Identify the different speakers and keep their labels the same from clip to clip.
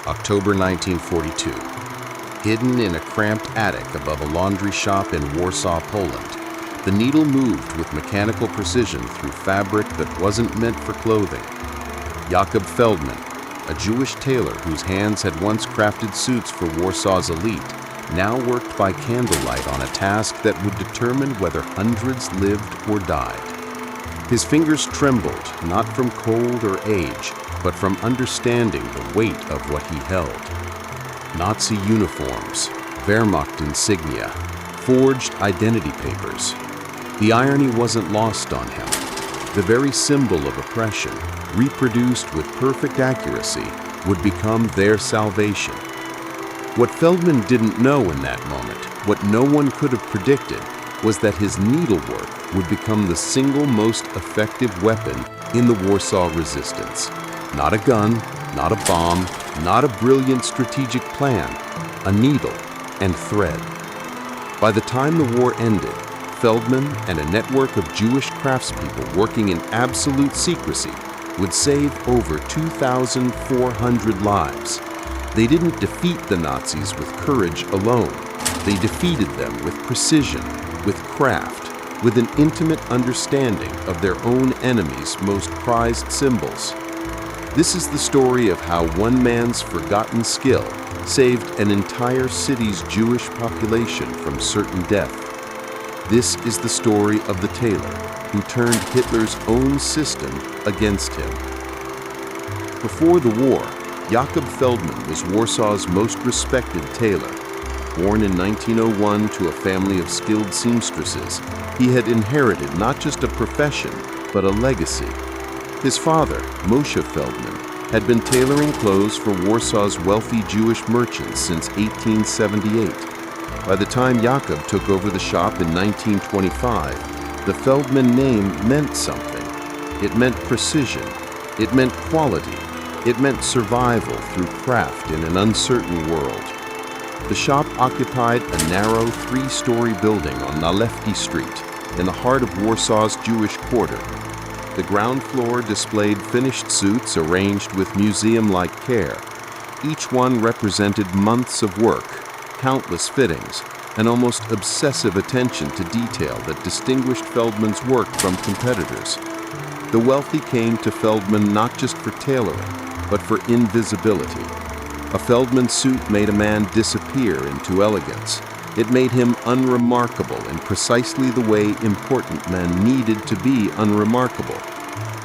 Speaker 1: October 1942. Hidden in a cramped attic above a laundry shop in Warsaw, Poland, the needle moved with mechanical precision through fabric that wasn't meant for clothing. Jakob Feldman, a Jewish tailor whose hands had once crafted suits for Warsaw's elite, now worked by candlelight on a task that would determine whether hundreds lived or died. His fingers trembled, not from cold or age, but from understanding the weight of what he held. Nazi uniforms, Wehrmacht insignia, forged identity papers. The irony wasn't lost on him. The very symbol of oppression, reproduced with perfect accuracy, would become their salvation. What Feldman didn't know in that moment, what no one could have predicted, was that his needlework would become the single most effective weapon in the Warsaw resistance. Not a gun, not a bomb, not a brilliant strategic plan, a needle and thread. By the time the war ended, Feldman and a network of Jewish craftspeople working in absolute secrecy would save over 2,400 lives. They didn't defeat the Nazis with courage alone. They defeated them with precision, with craft, with an intimate understanding of their own enemies' most prized symbols. This is the story of how one man's forgotten skill saved an entire city's Jewish population from certain death. This is the story of the tailor who turned Hitler's own system against him. Before the war, Jakob Feldman was Warsaw's most respected tailor. Born in 1901 to a family of skilled seamstresses, he had inherited not just a profession, but a legacy. His father, Moshe Feldman, had been tailoring clothes for Warsaw's wealthy Jewish merchants since 1878. By the time Jakob took over the shop in 1925, the Feldman name meant something. It meant precision. It meant quality. It meant survival through craft in an uncertain world. The shop occupied a narrow three-story building on Nalewki Street, in the heart of Warsaw's Jewish quarter. The ground floor displayed finished suits arranged with museum-like care. Each one represented months of work, countless fittings, and almost obsessive attention to detail that distinguished Feldman's work from competitors. The wealthy came to Feldman not just for tailoring, but for invisibility. A Feldman suit made a man disappear into elegance. It made him unremarkable in precisely the way important men needed to be unremarkable.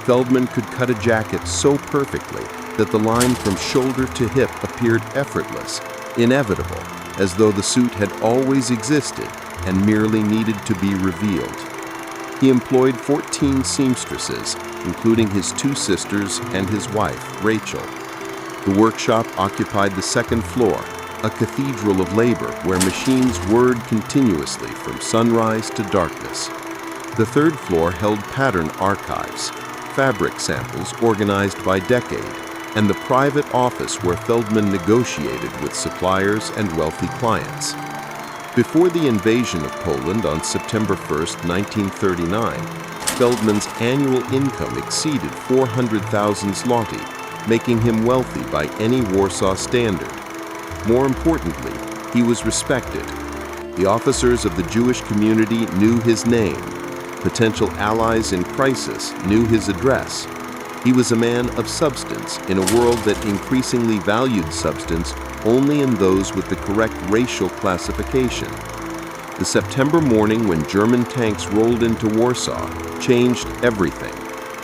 Speaker 1: Feldman could cut a jacket so perfectly that the line from shoulder to hip appeared effortless, inevitable, as though the suit had always existed and merely needed to be revealed. He employed 14 seamstresses, including his two sisters and his wife, Rachel. The workshop occupied the second floor, a cathedral of labor where machines whirred continuously from sunrise to darkness. The third floor held pattern archives, fabric samples organized by decade, and the private office where Feldman negotiated with suppliers and wealthy clients. Before the invasion of Poland on September 1, 1939, Feldman's annual income exceeded 400,000 zloty, making him wealthy by any Warsaw standard. More importantly, he was respected. The officers of the Jewish community knew his name. Potential allies in crisis knew his address. He was a man of substance in a world that increasingly valued substance only in those with the correct racial classification. The September morning when German tanks rolled into Warsaw changed everything,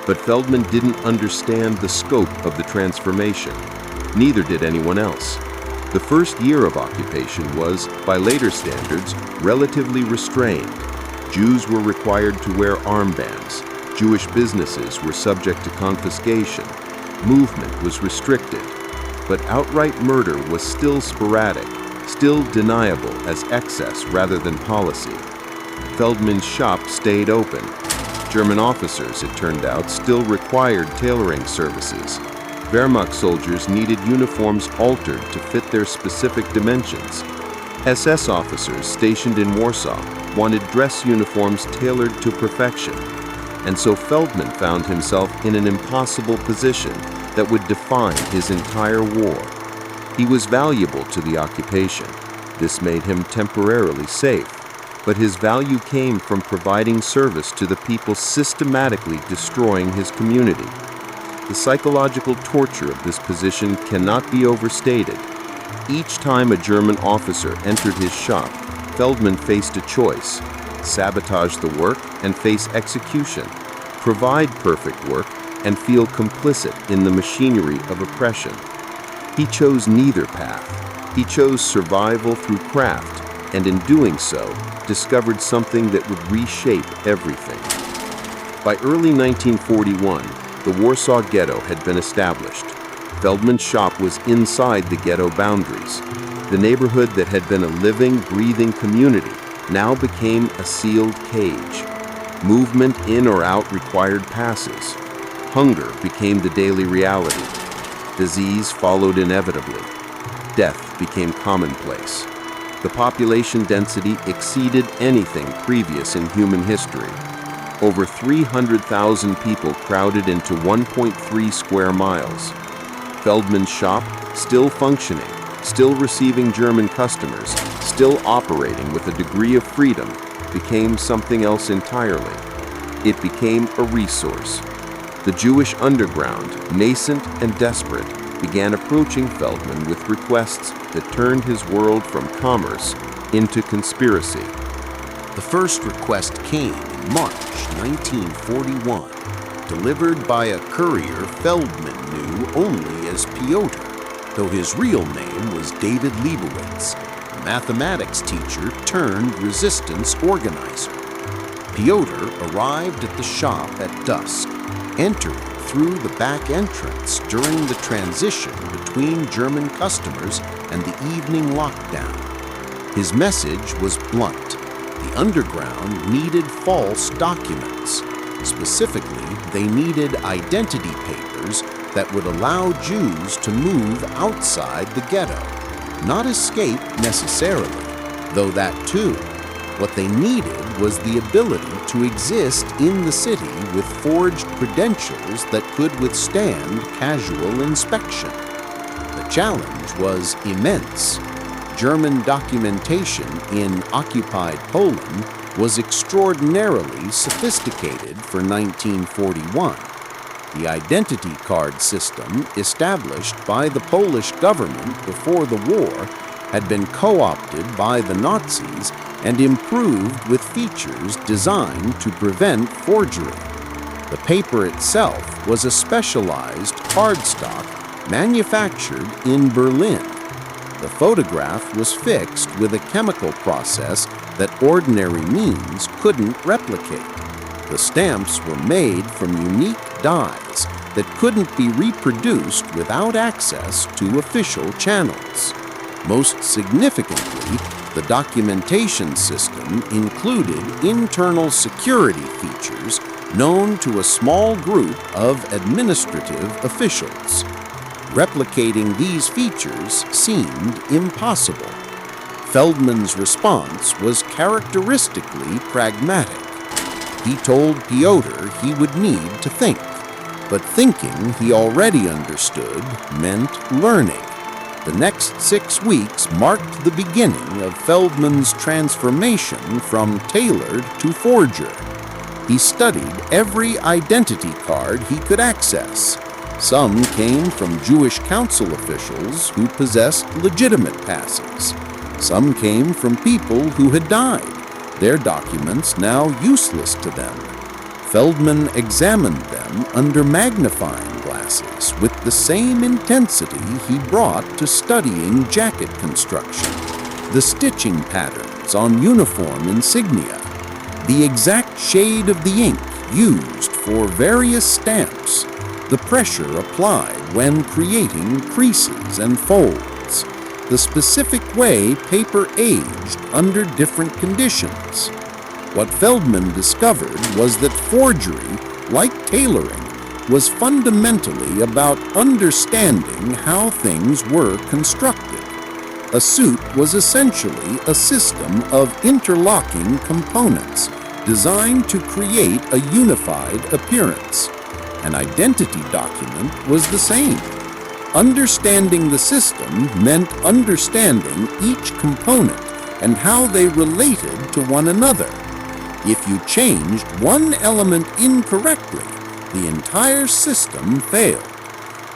Speaker 1: but Feldman didn't understand the scope of the transformation. Neither did anyone else. The first year of occupation was, by later standards, relatively restrained. Jews were required to wear armbands. Jewish businesses were subject to confiscation. Movement was restricted. But outright murder was still sporadic, still deniable as excess rather than policy. Feldman's shop stayed open. German officers, it turned out, still required tailoring services. Wehrmacht soldiers needed uniforms altered to fit their specific dimensions. SS officers stationed in Warsaw wanted dress uniforms tailored to perfection. And so Feldman found himself in an impossible position that would define his entire war. He was valuable to the occupation. This made him temporarily safe, but his value came from providing service to the people systematically destroying his community. The psychological torture of this position cannot be overstated. Each time a German officer entered his shop, Feldman faced a choice: sabotage the work and face execution, provide perfect work and feel complicit in the machinery of oppression. He chose neither path. He chose survival through craft, and in doing so, discovered something that would reshape everything. By early 1941, the Warsaw Ghetto had been established. Feldman's shop was inside the ghetto boundaries. The neighborhood that had been a living, breathing community now became a sealed cage. Movement in or out required passes. Hunger became the daily reality. Disease followed inevitably. Death became commonplace. The population density exceeded anything previous in human history. Over 300,000 people crowded into 1.3 square miles. Feldman's shop, still functioning, still receiving German customers, still operating with a degree of freedom, became something else entirely. It became a resource. The Jewish underground, nascent and desperate, began approaching Feldman with requests that turned his world from commerce into conspiracy. The first request came in March 1941, delivered by a courier Feldman knew only as Piotr, though his real name was David Leibowitz, a mathematics teacher turned resistance organizer. Piotr arrived at the shop at dusk, entering through the back entrance during the transition between German customers and the evening lockdown. His message was blunt. The underground needed false documents. Specifically, they needed identity papers that would allow Jews to move outside the ghetto, not escape necessarily, though that too. What they needed was the ability to exist in the city with forged credentials that could withstand casual inspection. The challenge was immense. German documentation in occupied Poland was extraordinarily sophisticated for 1941. The identity card system established by the Polish government before the war had been co-opted by the Nazis and improved with features designed to prevent forgery. The paper itself was a specialized cardstock manufactured in Berlin. The photograph was fixed with a chemical process that ordinary means couldn't replicate. The stamps were made from unique dyes that couldn't be reproduced without access to official channels. Most significantly, the documentation system included internal security features known to a small group of administrative officials. Replicating these features seemed impossible. Feldman's response was characteristically pragmatic. He told Piotr he would need to think, but thinking, he already understood, meant learning. The next 6 weeks marked the beginning of Feldman's transformation from tailor to forger. He studied every identity card he could access. Some came from Jewish council officials who possessed legitimate passes. Some came from people who had died, their documents now useless to them. Feldman examined them under magnifying glasses with the same intensity he brought to studying jacket construction, the stitching patterns on uniform insignia, the exact shade of the ink used for various stamps, the pressure applied when creating creases and folds, the specific way paper aged under different conditions. What Feldman discovered was that forgery, like tailoring, was fundamentally about understanding how things were constructed. A suit was essentially a system of interlocking components designed to create a unified appearance. An identity document was the same.
Speaker 2: Understanding the system meant understanding each component and how they related to one another. If you changed one element incorrectly, the entire system failed.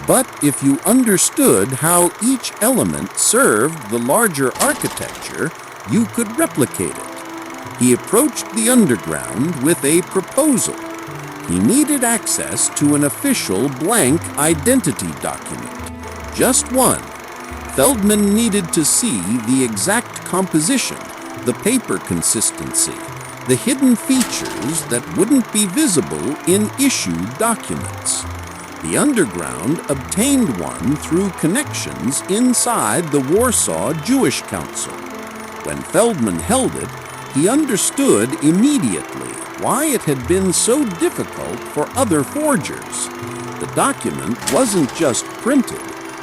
Speaker 2: But if you understood how each element served the larger architecture, you could replicate it. He approached the underground with a proposal. He needed access to an official blank identity document. Just one. Feldman needed to see the exact composition, the paper consistency, the hidden features that wouldn't be visible in issued documents. The underground obtained one through connections inside the Warsaw Jewish Council. When Feldman held it, he understood immediately why it had been so difficult for other forgers. The document wasn't just printed,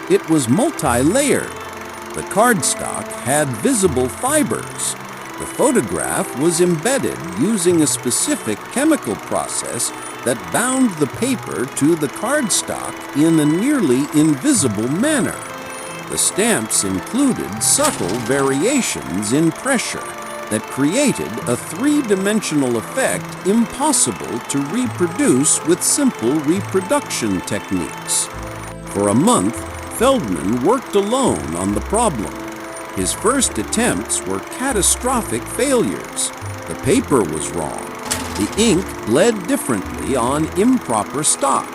Speaker 2: it was multi-layered. The cardstock had visible fibers. The photograph was embedded using a specific chemical process that bound the paper to the cardstock in a nearly invisible manner. The stamps included subtle variations in pressure that created a three-dimensional effect impossible to reproduce with simple reproduction techniques. For a month, Feldman worked alone on the problem. His first attempts were catastrophic failures. The paper was wrong. The ink bled differently on improper stock.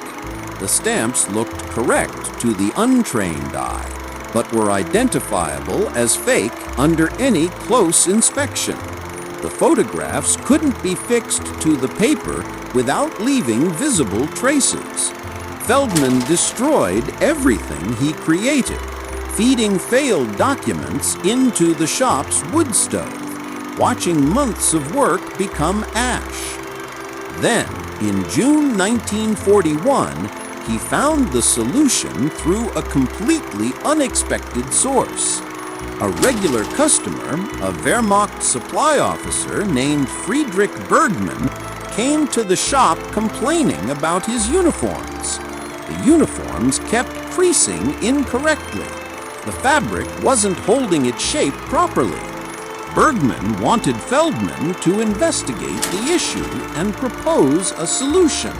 Speaker 2: The stamps looked correct to the untrained eye, but were identifiable as fake under any close inspection. The photographs couldn't be fixed to the paper without leaving visible traces. Feldman destroyed everything he created, feeding failed documents into the shop's wood stove, watching months of work become ash. Then, in June 1941, he found the solution through a completely unexpected source. A regular customer, a Wehrmacht supply officer named Friedrich Bergmann, came to the shop complaining about his uniforms. The uniforms kept creasing incorrectly. The fabric wasn't holding its shape properly. Bergmann wanted Feldman to investigate the issue and propose a solution.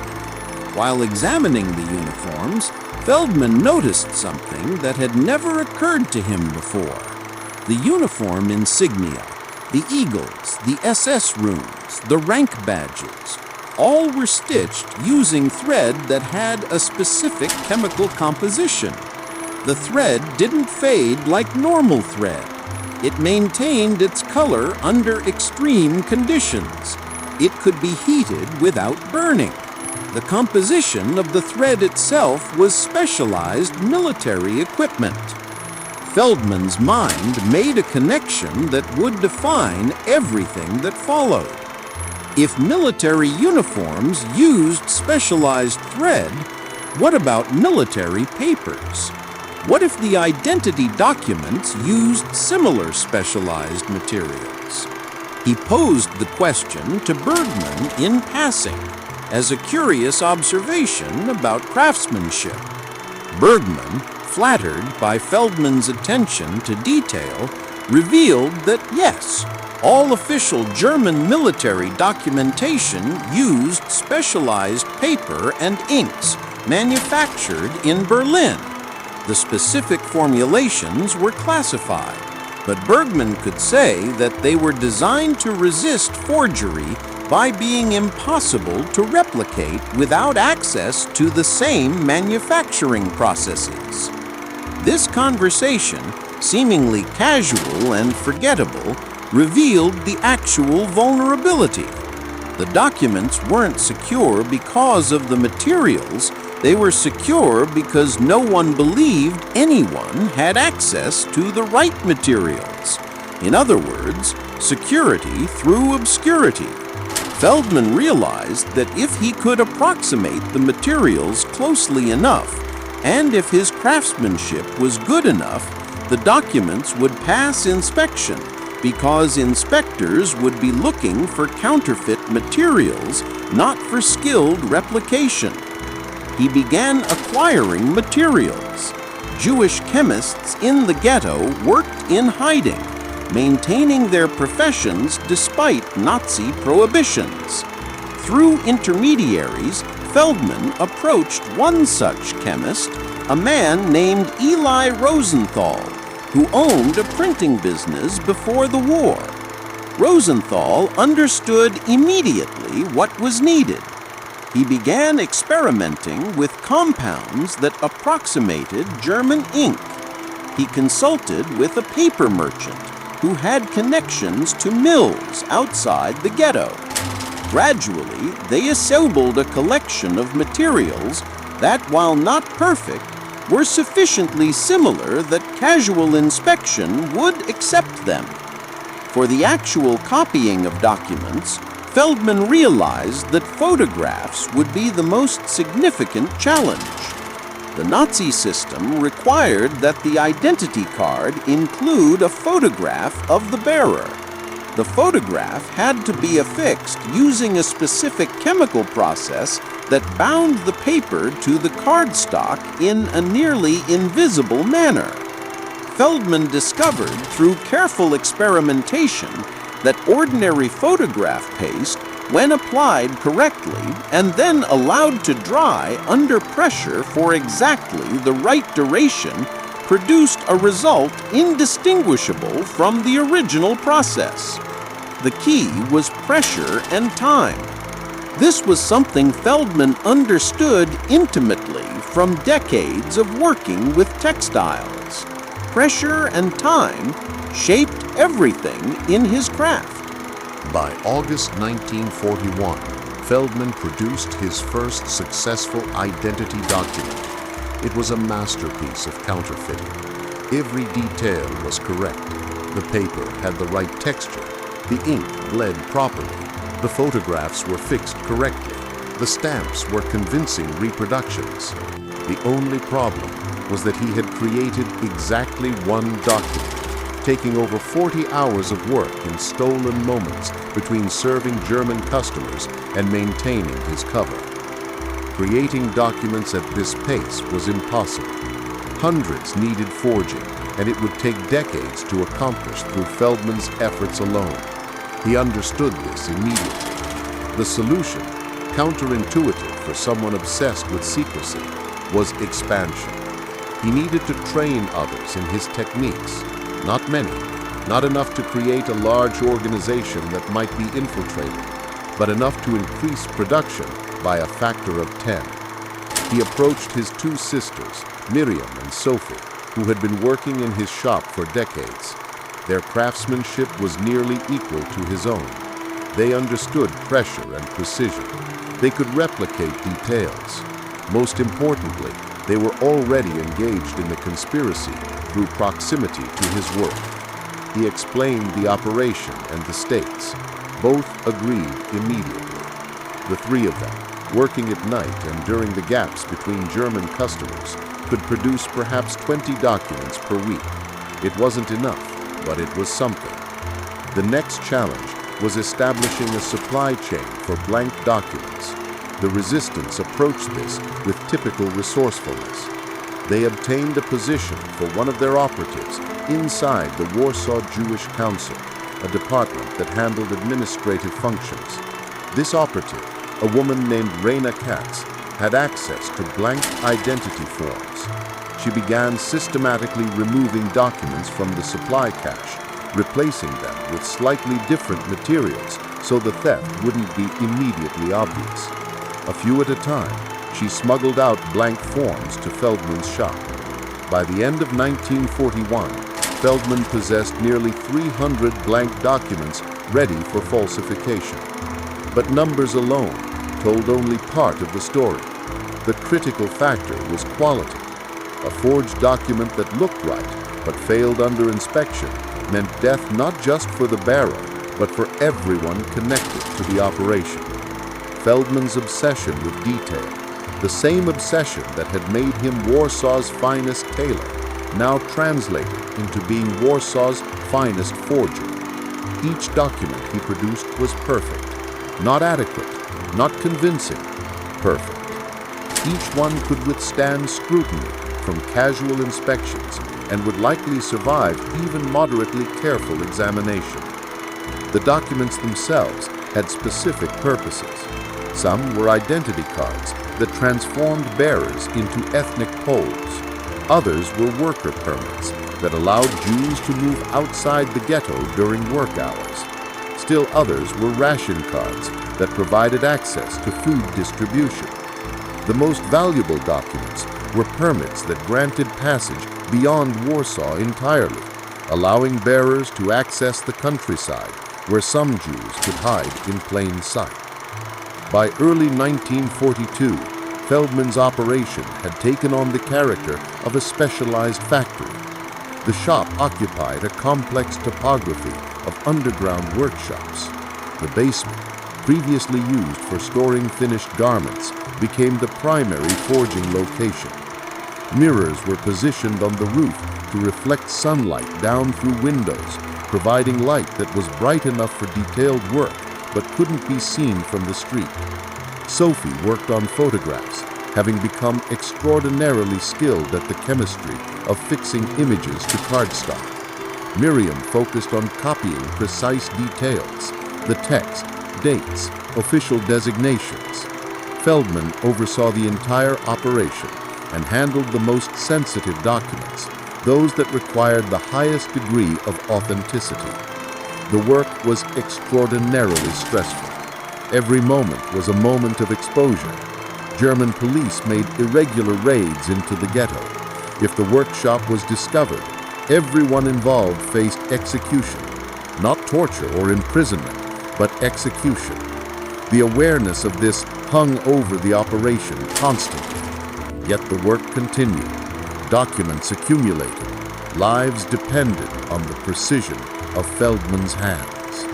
Speaker 2: While examining the uniforms, Feldman noticed something that had never occurred to him before. The uniform insignia, the eagles, the SS runes, the rank badges, all were stitched using thread that had a specific chemical composition. The thread didn't fade like normal thread. It maintained its color under extreme conditions. It could be heated without burning. The composition of the thread itself was specialized military equipment. Feldman's mind made a connection that would define everything that followed. If military uniforms used specialized thread, what about military papers? What if the identity documents used similar specialized materials? He posed the question to Bergmann in passing, as a curious observation about craftsmanship. Bergmann, flattered by Feldman's attention to detail, revealed that yes, all official German military documentation used specialized paper and inks manufactured in Berlin. The specific formulations were classified, but Bergmann could say that they were designed to resist forgery by being impossible to replicate without access to the same manufacturing processes. This conversation, seemingly casual and forgettable, revealed the actual vulnerability. The documents weren't secure because of the materials. They were secure because no one believed anyone had access to the right materials. In other words, security through obscurity. Feldman realized that if he could approximate the materials closely enough, and if his craftsmanship was good enough, the documents would pass inspection, because inspectors would be looking for counterfeit materials, not for skilled replication. He began acquiring materials. Jewish chemists in the ghetto worked in hiding, maintaining their professions despite Nazi prohibitions. Through intermediaries, Feldman approached one such chemist, a man named Eli Rosenthal, who owned a printing business before the war. Rosenthal understood immediately what was needed. He began experimenting with compounds that approximated German ink. He consulted with a paper merchant who had connections to mills outside the ghetto. Gradually, they assembled a collection of materials that, while not perfect, were sufficiently similar that casual inspection would accept them. For the actual copying of documents, Feldman realized that photographs would be the most significant challenge. The Nazi system required that the identity card include a photograph of the bearer. The photograph had to be affixed using a specific chemical process that bound the paper to the cardstock in a nearly invisible manner. Feldman discovered through careful experimentation that ordinary photograph paste, when applied correctly and then allowed to dry under pressure for exactly the right duration, produced a result indistinguishable from the original process. The key was pressure and time. This was something Feldman understood intimately from decades of working with textiles. Pressure and time shaped everything in his craft.
Speaker 1: By August 1941, Feldman produced his first successful identity document. It was a masterpiece of counterfeiting. Every detail was correct. The paper had the right texture. The ink bled properly. The photographs were fixed correctly. The stamps were convincing reproductions. The only problem was that he had created exactly one document, taking over 40 hours of work in stolen moments between serving German customers and maintaining his cover. Creating documents at this pace was impossible. Hundreds needed forging, and it would take decades to accomplish through Feldman's efforts alone. He understood this immediately. The solution, counterintuitive for someone obsessed with secrecy, was expansion. He needed to train others in his techniques. Not many, not enough to create a large organization that might be infiltrated, but enough to increase production by a factor of 10. He approached his two sisters, Miriam and Sophie, who had been working in his shop for decades. Their craftsmanship was nearly equal to his own. They understood pressure and precision. They could replicate details. Most importantly, they were already engaged in the conspiracy through proximity to his work. He explained the operation and the stakes. Both agreed immediately. The three of them, working at night and during the gaps between German customers, could produce perhaps 20 documents per week. It wasn't enough, but it was something. The next challenge was establishing a supply chain for blank documents. The resistance approached this with typical resourcefulness. They obtained a position for one of their operatives inside the Warsaw Jewish Council, a department that handled administrative functions. This operative, a woman named Raina Katz, had access to blank identity forms. She began systematically removing documents from the supply cache, replacing them with slightly different materials so the theft wouldn't be immediately obvious. A few at a time, she smuggled out blank forms to Feldman's shop. By the end of 1941, Feldman possessed nearly 300 blank documents ready for falsification. But numbers alone told only part of the story. The critical factor was quality. A forged document that looked right but failed under inspection meant death not just for the bearer, but for everyone connected to the operation. Feldman's obsession with detail, the same obsession that had made him Warsaw's finest tailor, now translated into being Warsaw's finest forger. Each document he produced was perfect, not adequate, not convincing, perfect. Each one could withstand scrutiny
Speaker 2: from casual inspections and would likely survive even moderately careful examination. The documents themselves had specific purposes. Some were identity cards that transformed bearers into ethnic Poles. Others were worker permits that allowed Jews to move outside the ghetto during work hours. Still others were ration cards that provided access to food distribution. The most valuable documents were permits that granted passage beyond Warsaw entirely, allowing bearers to access the countryside where some Jews could hide in plain sight. By early 1942, Feldman's operation had taken on the character of a specialized factory. The shop occupied a complex topography of underground workshops. The basement, previously used for storing finished garments, became the primary forging location. Mirrors were positioned on the roof to reflect sunlight down through windows, providing light that was bright enough for detailed work but couldn't be seen from the street. Sophie worked on photographs, having become extraordinarily skilled at the chemistry of fixing images to cardstock. Miriam focused on copying precise details, the text, dates, official designations. Feldman oversaw the entire operation and handled the most sensitive documents, those that required the highest degree of authenticity. The work was extraordinarily stressful. Every moment was a moment of exposure. German police made irregular raids into the ghetto. If the workshop was discovered, everyone involved faced execution, not torture or imprisonment, but execution. The awareness of this hung over the operation constantly. Yet the work continued. Documents accumulated. Lives depended on the precision of Feldman's hands.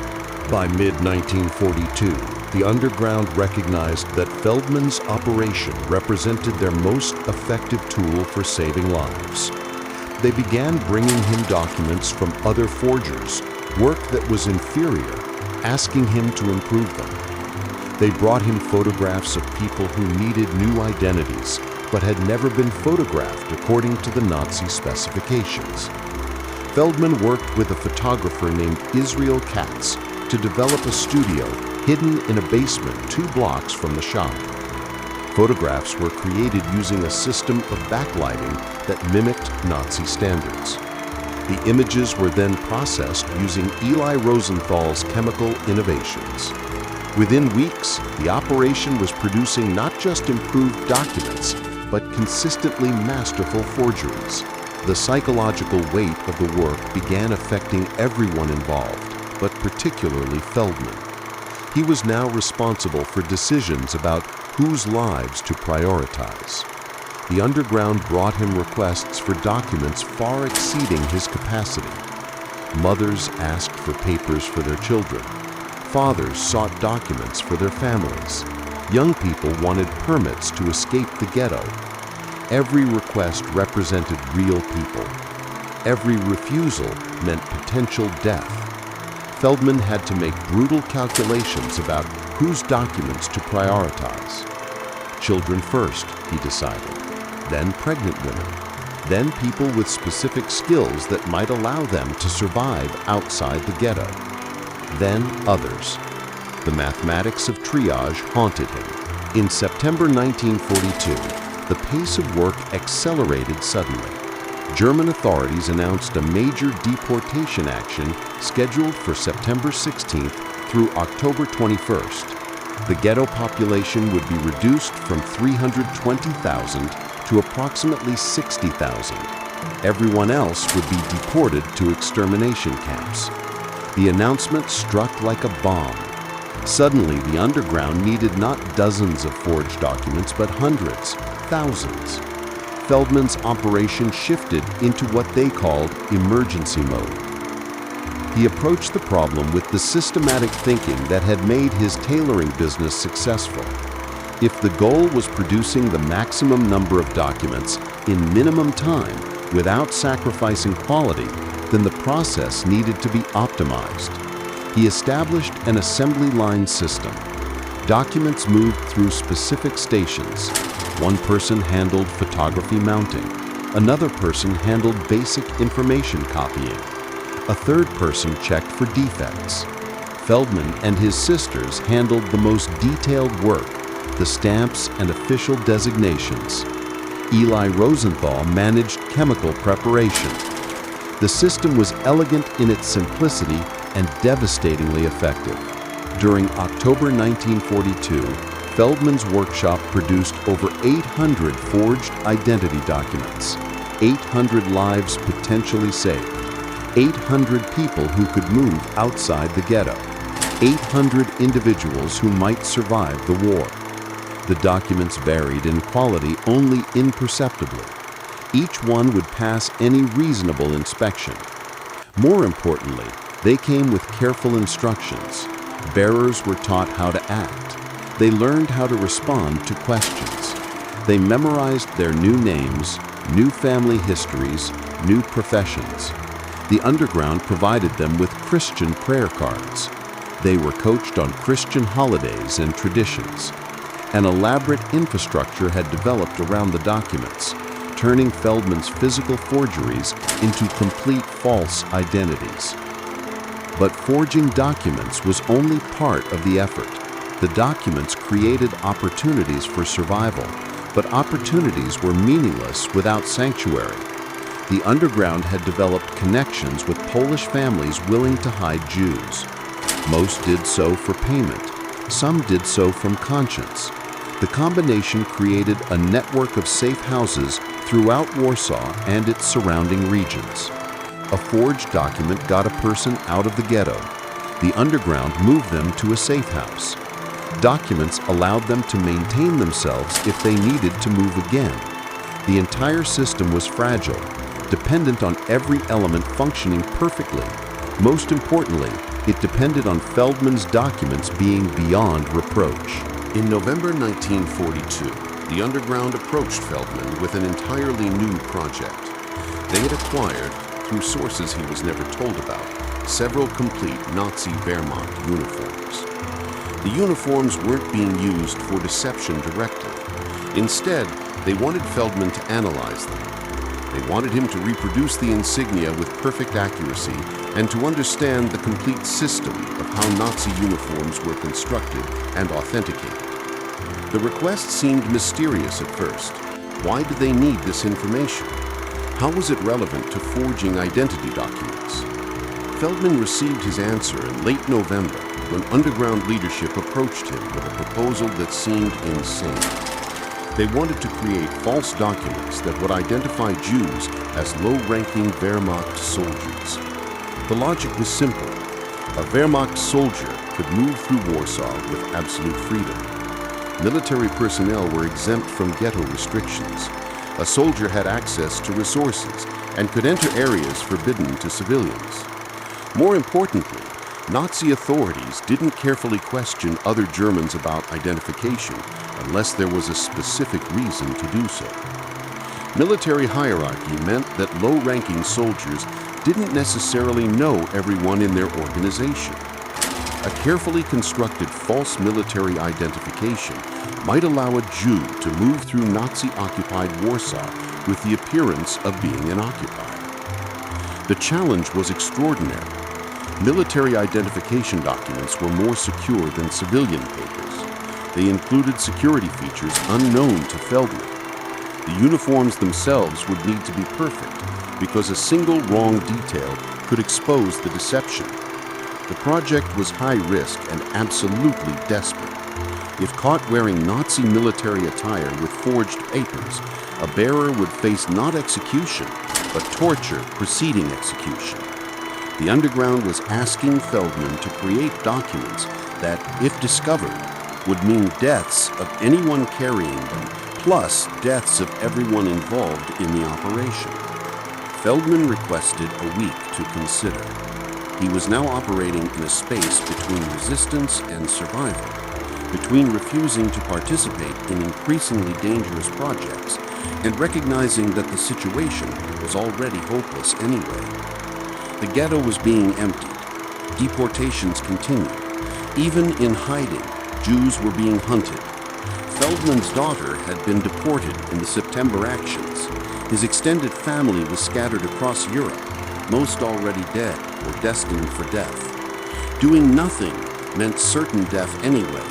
Speaker 1: By mid-1942, the underground recognized that Feldman's operation represented their most effective tool for saving lives. They began bringing him documents from other forgers, work that was inferior, asking him to improve them. They brought him photographs of people who needed new identities, but had never been photographed according to the Nazi specifications. Feldman worked with a photographer named Israel Katz to develop a studio hidden in a basement 2 blocks from the shop. Photographs were created using a system of backlighting that mimicked Nazi standards. The images were then processed using Eli Rosenthal's chemical innovations. Within weeks, the operation was producing not just improved documents, but consistently masterful forgeries. The psychological weight of the work began affecting everyone involved, but particularly Feldman. He was now responsible for decisions about whose lives to prioritize. The underground brought him requests for documents far exceeding his capacity. Mothers asked for papers for their children. Fathers sought documents for their families. Young people wanted permits to escape the ghetto. Every request represented real people. Every refusal meant potential death. Feldman had to make brutal calculations about whose documents to prioritize. Children first, he decided, then pregnant women, then people with specific skills that might allow them to survive outside the ghetto, then others. The mathematics of triage haunted him. In September 1942, the pace of work accelerated suddenly. German authorities announced a major deportation action scheduled for September 16th through October 21st. The ghetto population would be reduced from 320,000 to approximately 60,000. Everyone else would be deported to extermination camps. The announcement struck like a bomb. Suddenly, the underground needed not dozens of forged documents, but hundreds, thousands. Feldman's operation shifted into what they called emergency mode. He approached the problem with the systematic thinking that had made his tailoring business successful. If the goal was producing the maximum number of documents in minimum time without sacrificing quality, then the process needed to be optimized. He established an assembly line system. Documents moved through specific stations. One person handled photography mounting. Another person handled basic information copying. A third person checked for defects. Feldman and his sisters handled the most detailed work, the stamps and official designations. Eli Rosenthal managed chemical preparation. The system was elegant in its simplicity and devastatingly effective. During October 1942, Feldman's workshop produced over 800 forged identity documents, 800 lives potentially saved, 800 people who could move outside the ghetto, 800 individuals who might survive the war. The documents varied in quality only imperceptibly. Each one would pass any reasonable inspection. More importantly, they came with careful instructions. Bearers were taught how to act. They learned how to respond to questions. They memorized their new names, new family histories, new professions. The underground provided them with Christian prayer cards. They were coached on Christian holidays and traditions. An elaborate infrastructure had developed around the documents, turning Feldman's physical forgeries into complete false identities. But forging documents was only part of the effort. The documents created opportunities for survival, but opportunities were meaningless without sanctuary. The underground had developed connections with Polish families willing to hide Jews. Most did so for payment. Some did so from conscience. The combination created a network of safe houses throughout Warsaw and its surrounding regions. A forged document got a person out of the ghetto. The underground moved them to a safe house. Documents allowed them to maintain themselves if they needed to move again. The entire system was fragile, dependent on every element functioning perfectly. Most importantly, it depended on Feldman's documents being beyond reproach. In November 1942, the underground approached Feldman with an entirely new project. They had acquired, through sources he was never told about, several complete Nazi Wehrmacht uniforms. The uniforms weren't being used for deception directly. Instead, they wanted Feldman to analyze them. They wanted him to reproduce the insignia with perfect accuracy and to understand the complete system of how Nazi uniforms were constructed and authenticated. The request seemed mysterious at first. Why did they need this information? How was it relevant to forging identity documents? Feldman received his answer in late November when underground leadership approached him with a proposal that seemed insane. They wanted to create false documents that would identify Jews as low-ranking Wehrmacht soldiers. The logic was simple. A Wehrmacht soldier could move through Warsaw with absolute freedom. Military personnel were exempt from ghetto restrictions. A soldier had access to resources and could enter areas forbidden to civilians. More importantly, Nazi authorities didn't carefully question other Germans about identification unless there was a specific reason to do so. Military hierarchy meant that low-ranking soldiers didn't necessarily know everyone in their organization. A carefully constructed false military identification might allow a Jew to move through Nazi-occupied Warsaw with the appearance of being an occupier. The challenge was extraordinary. Military identification documents were more secure than civilian papers. They included security features unknown to Feldman. The uniforms themselves would need to be perfect because a single wrong detail could expose the deception. The project was high risk and absolutely desperate. If caught wearing Nazi military attire with forged papers, a bearer would face not execution, but torture preceding execution. The underground was asking Feldman to create documents that, if discovered, would mean deaths of anyone carrying them, plus deaths of everyone involved in the operation. Feldman requested a week to consider. He was now operating in a space between resistance and survival, between refusing to participate in increasingly dangerous projects and recognizing that the situation was already hopeless anyway. The ghetto was being emptied. Deportations continued. Even in hiding, Jews were being hunted. Feldman's daughter had been deported in the September actions.
Speaker 2: His extended family was scattered across Europe, most already dead or destined for death. Doing nothing meant certain death anyway.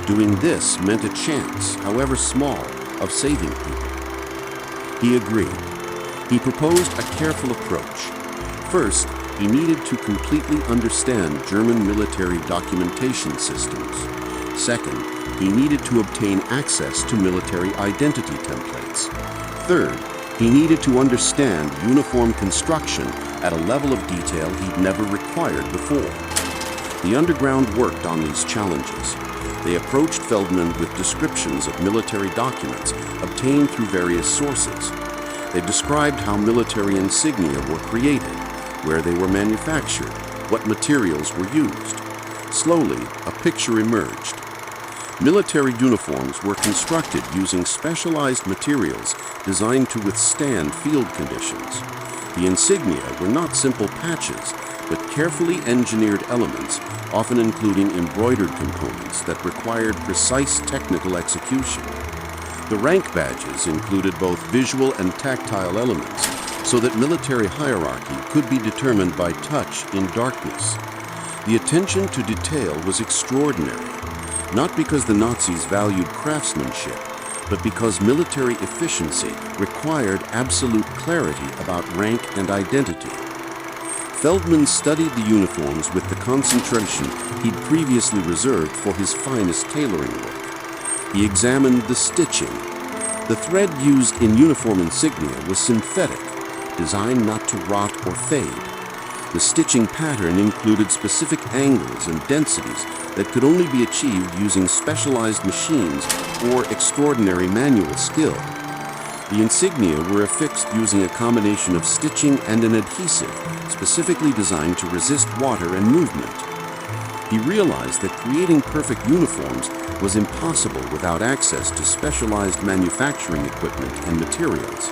Speaker 2: Doing this meant a chance, however small, of saving people. He agreed. He proposed a careful approach. First, he needed to completely understand German military documentation systems. Second, he needed to obtain access to military identity templates. Third, he needed to understand uniform construction at a level of detail he'd never required before. The underground worked on these challenges. They approached Feldman with descriptions of military documents obtained through various sources. They described how military insignia were created, where they were manufactured, what materials were used. Slowly, a picture emerged. Military uniforms were constructed using specialized materials designed to withstand field conditions. The insignia were not simple patches, but carefully engineered elements, often including embroidered components that required precise technical execution. The rank badges included both visual and tactile elements, so that military hierarchy could be determined by touch in darkness. The attention to detail was extraordinary, not because the Nazis valued craftsmanship, but because military efficiency required absolute clarity about rank and identity. Feldman studied the uniforms with the concentration he'd previously reserved for his finest tailoring work. He examined the stitching. The thread used in uniform insignia was synthetic, designed not to rot or fade. The stitching pattern included specific angles and densities that could only be achieved using specialized machines or extraordinary manual skill. The insignia were affixed using a combination of stitching and an adhesive specifically designed to resist water and movement. He realized that creating perfect uniforms was impossible without access to specialized manufacturing equipment and materials.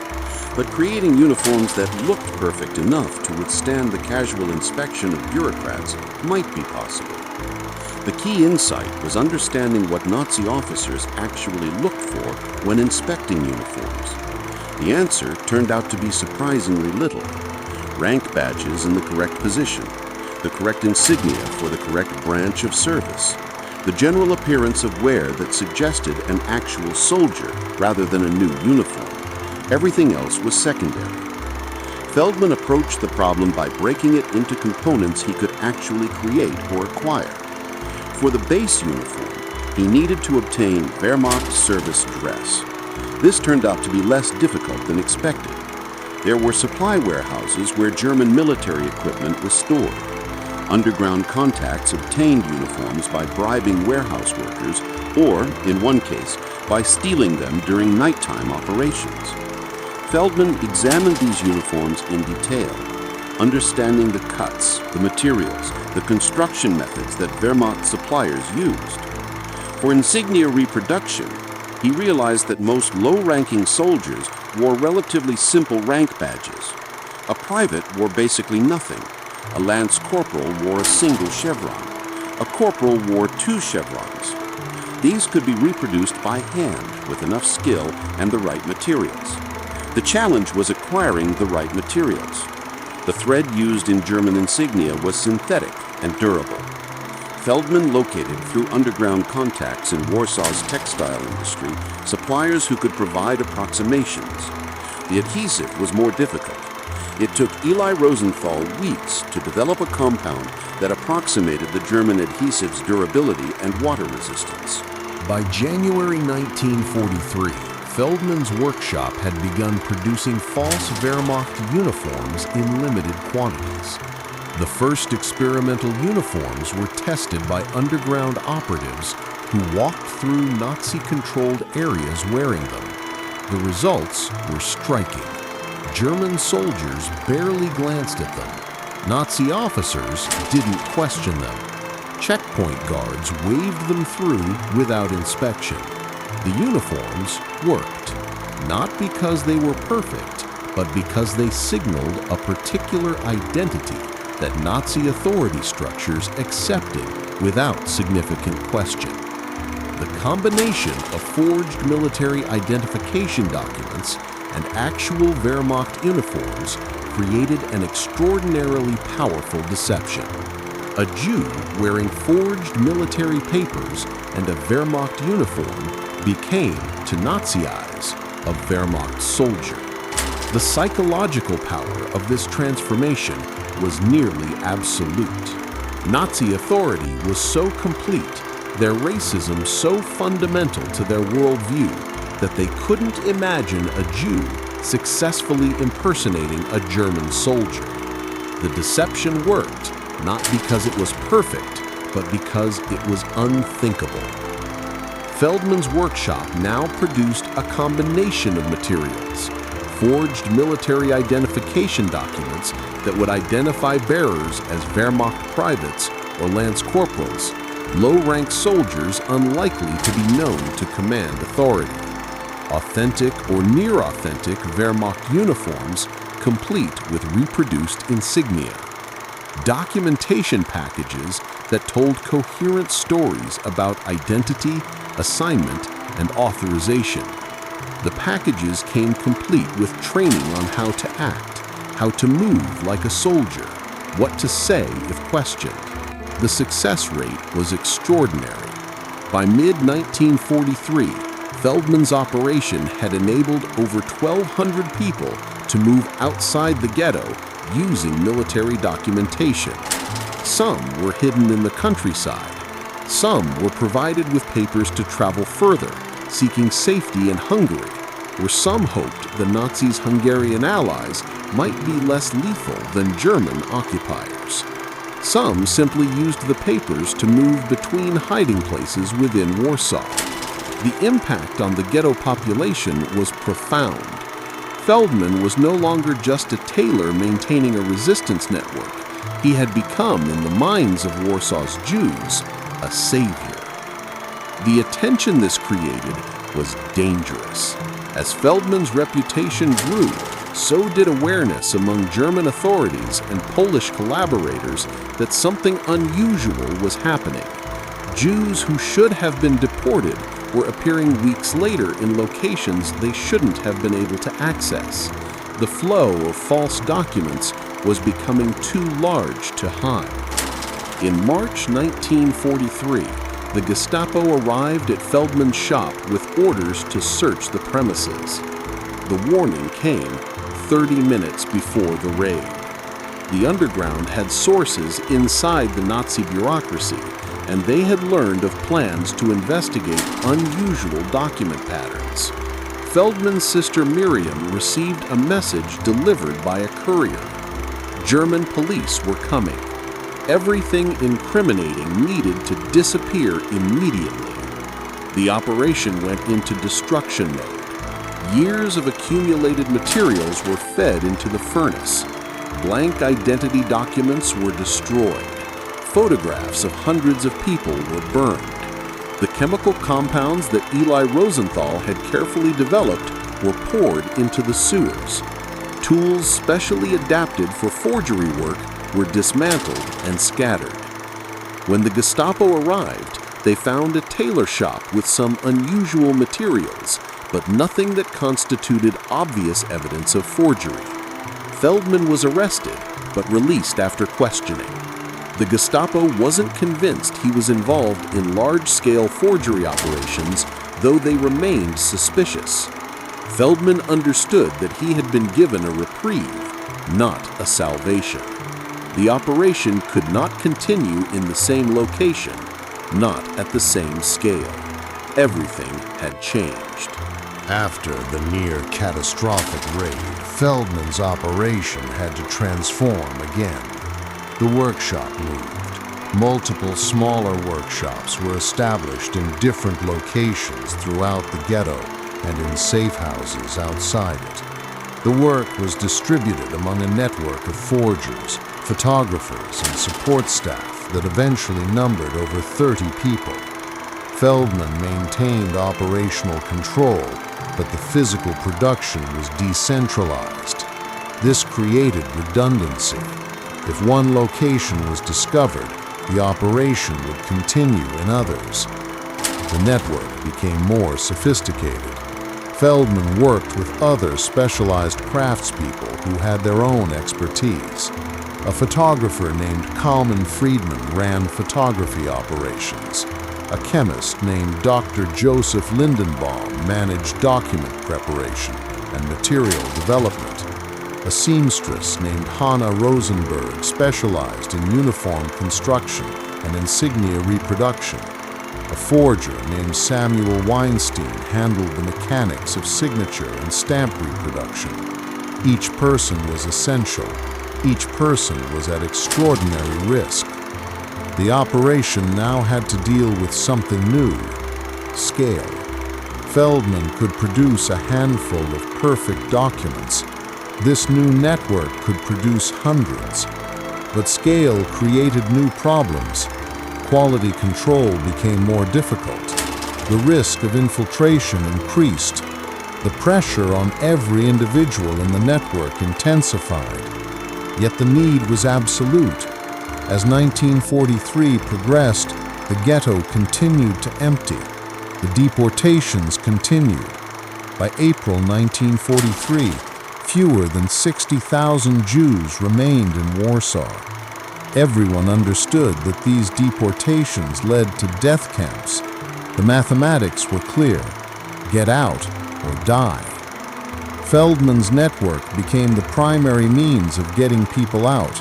Speaker 2: But creating uniforms that looked perfect enough to withstand the casual inspection of bureaucrats might be possible. The key insight was understanding what Nazi officers actually looked for when inspecting uniforms. The answer turned out to be surprisingly little. Rank badges in the correct position, the correct insignia for the correct branch of service, the general appearance of wear that suggested an actual soldier rather than a new uniform. Everything else was secondary. Feldman approached the problem by breaking it into components he could actually create or acquire. For the base uniform, he needed to obtain Wehrmacht service dress. This turned out to be less difficult than expected. There were supply warehouses where German military equipment was stored. Underground contacts obtained uniforms by bribing warehouse workers or, in one case, by stealing them during nighttime operations. Feldman examined these uniforms in detail, understanding the cuts, the materials, the construction methods that Wehrmacht suppliers used. For insignia reproduction, he realized that most low-ranking soldiers wore relatively simple rank badges. A private wore basically nothing. A lance corporal wore a single chevron. A corporal wore 2 chevrons. These could be reproduced by hand with enough skill and the right materials. The challenge was acquiring the right materials. The thread used in German insignia was synthetic and durable. Feldman located through underground contacts in Warsaw's textile industry suppliers who could provide approximations. The adhesive was more difficult. It took Eli Rosenthal weeks to develop a compound that approximated the German adhesive's durability and water resistance.
Speaker 3: By January 1943, Feldman's workshop had begun producing false Wehrmacht uniforms in limited quantities. The first experimental uniforms were tested by underground operatives who walked through Nazi-controlled areas wearing them. The results were striking. German soldiers barely glanced at them. Nazi officers didn't question them. Checkpoint guards waved them through without inspection. The uniforms worked, not because they were perfect, but because they signaled a particular identity that Nazi authority structures accepted without significant question. The combination of forged military identification documents and actual Wehrmacht uniforms created an extraordinarily powerful deception. A Jew wearing forged military papers and a Wehrmacht uniform became, to Nazi eyes, a Wehrmacht soldier. The psychological power of this transformation was nearly absolute. Nazi authority was so complete, their racism so fundamental to their worldview, that they couldn't imagine a Jew successfully impersonating a German soldier. The deception worked, not because it was perfect, but because it was unthinkable. Feldman's workshop now produced a combination of materials: forged military identification documents that would identify bearers as Wehrmacht privates or lance corporals, low-rank soldiers unlikely to be known to command authority; authentic or near-authentic Wehrmacht uniforms, complete with reproduced insignia; documentation packages that told coherent stories about identity, assignment, and authorization. The packages came complete with training on how to act, how to move like a soldier, what to say if questioned. The success rate was extraordinary. By mid-1943, Feldman's operation had enabled over 1,200 people to move outside the ghetto using military documentation. Some were hidden in the countryside. Some were provided with papers to travel further, seeking safety in Hungary, where some hoped the Nazis' Hungarian allies might be less lethal than German occupiers. Some simply used the papers to move between hiding places within Warsaw. The impact on the ghetto population was profound. Feldman was no longer just a tailor maintaining a resistance network. He had become, in the minds of Warsaw's Jews, a savior. The attention this created was dangerous. As Feldman's reputation grew, so did awareness among German authorities and Polish collaborators that something unusual was happening. Jews who should have been deported were appearing weeks later in locations they shouldn't have been able to access. The flow of false documents was becoming too large to hide. In March 1943, the Gestapo arrived at Feldman's shop with orders to search the premises. The warning came 30 minutes before the raid. The underground had sources inside the Nazi bureaucracy, and they had learned of plans to investigate unusual document patterns. Feldman's sister Miriam received a message delivered by a courier. German police were coming. Everything incriminating needed to disappear immediately. The operation went into destruction mode. Years of accumulated materials were fed into the furnace. Blank identity documents were destroyed. Photographs of hundreds of people were burned. The chemical compounds that Eli Rosenthal had carefully developed were poured into the sewers. Tools specially adapted for forgery work were dismantled and scattered. When the Gestapo arrived, they found a tailor shop with some unusual materials, but nothing that constituted obvious evidence of forgery. Feldman was arrested, but released after questioning. The Gestapo wasn't convinced he was involved in large-scale forgery operations, though they remained suspicious. Feldman understood that he had been given a reprieve, not a salvation. The operation could not continue in the same location, not at the same scale. Everything had changed.
Speaker 4: After the near-catastrophic raid, Feldman's operation had to transform again. The workshop moved. Multiple smaller workshops were established in different locations throughout the ghetto and in safe houses outside it. The work was distributed among a network of forgers, photographers, and support staff that eventually numbered over 30 people. Feldman maintained operational control, but the physical production was decentralized. This created redundancy. If one location was discovered, the operation would continue in others. The network became more sophisticated. Feldman worked with other specialized craftspeople who had their own expertise. A photographer named Kalman Friedman ran photography operations. A chemist named Dr. Joseph Lindenbaum managed document preparation and material development. A seamstress named Hanna Rosenberg specialized in uniform construction and insignia reproduction. A forger named Samuel Weinstein handled the mechanics of signature and stamp reproduction. Each person was essential. Each person was at extraordinary risk. The operation now had to deal with something new: scale. Feldman could produce a handful of perfect documents. This new network could produce hundreds. But scale created new problems. Quality control became more difficult. The risk of infiltration increased. The pressure on every individual in the network intensified. Yet the need was absolute. As 1943 progressed, the ghetto continued to empty. The deportations continued. By April 1943, fewer than 60,000 Jews remained in Warsaw. Everyone understood that these deportations led to death camps. The mathematics were clear: get out or die. Feldman's network became the primary means of getting people out.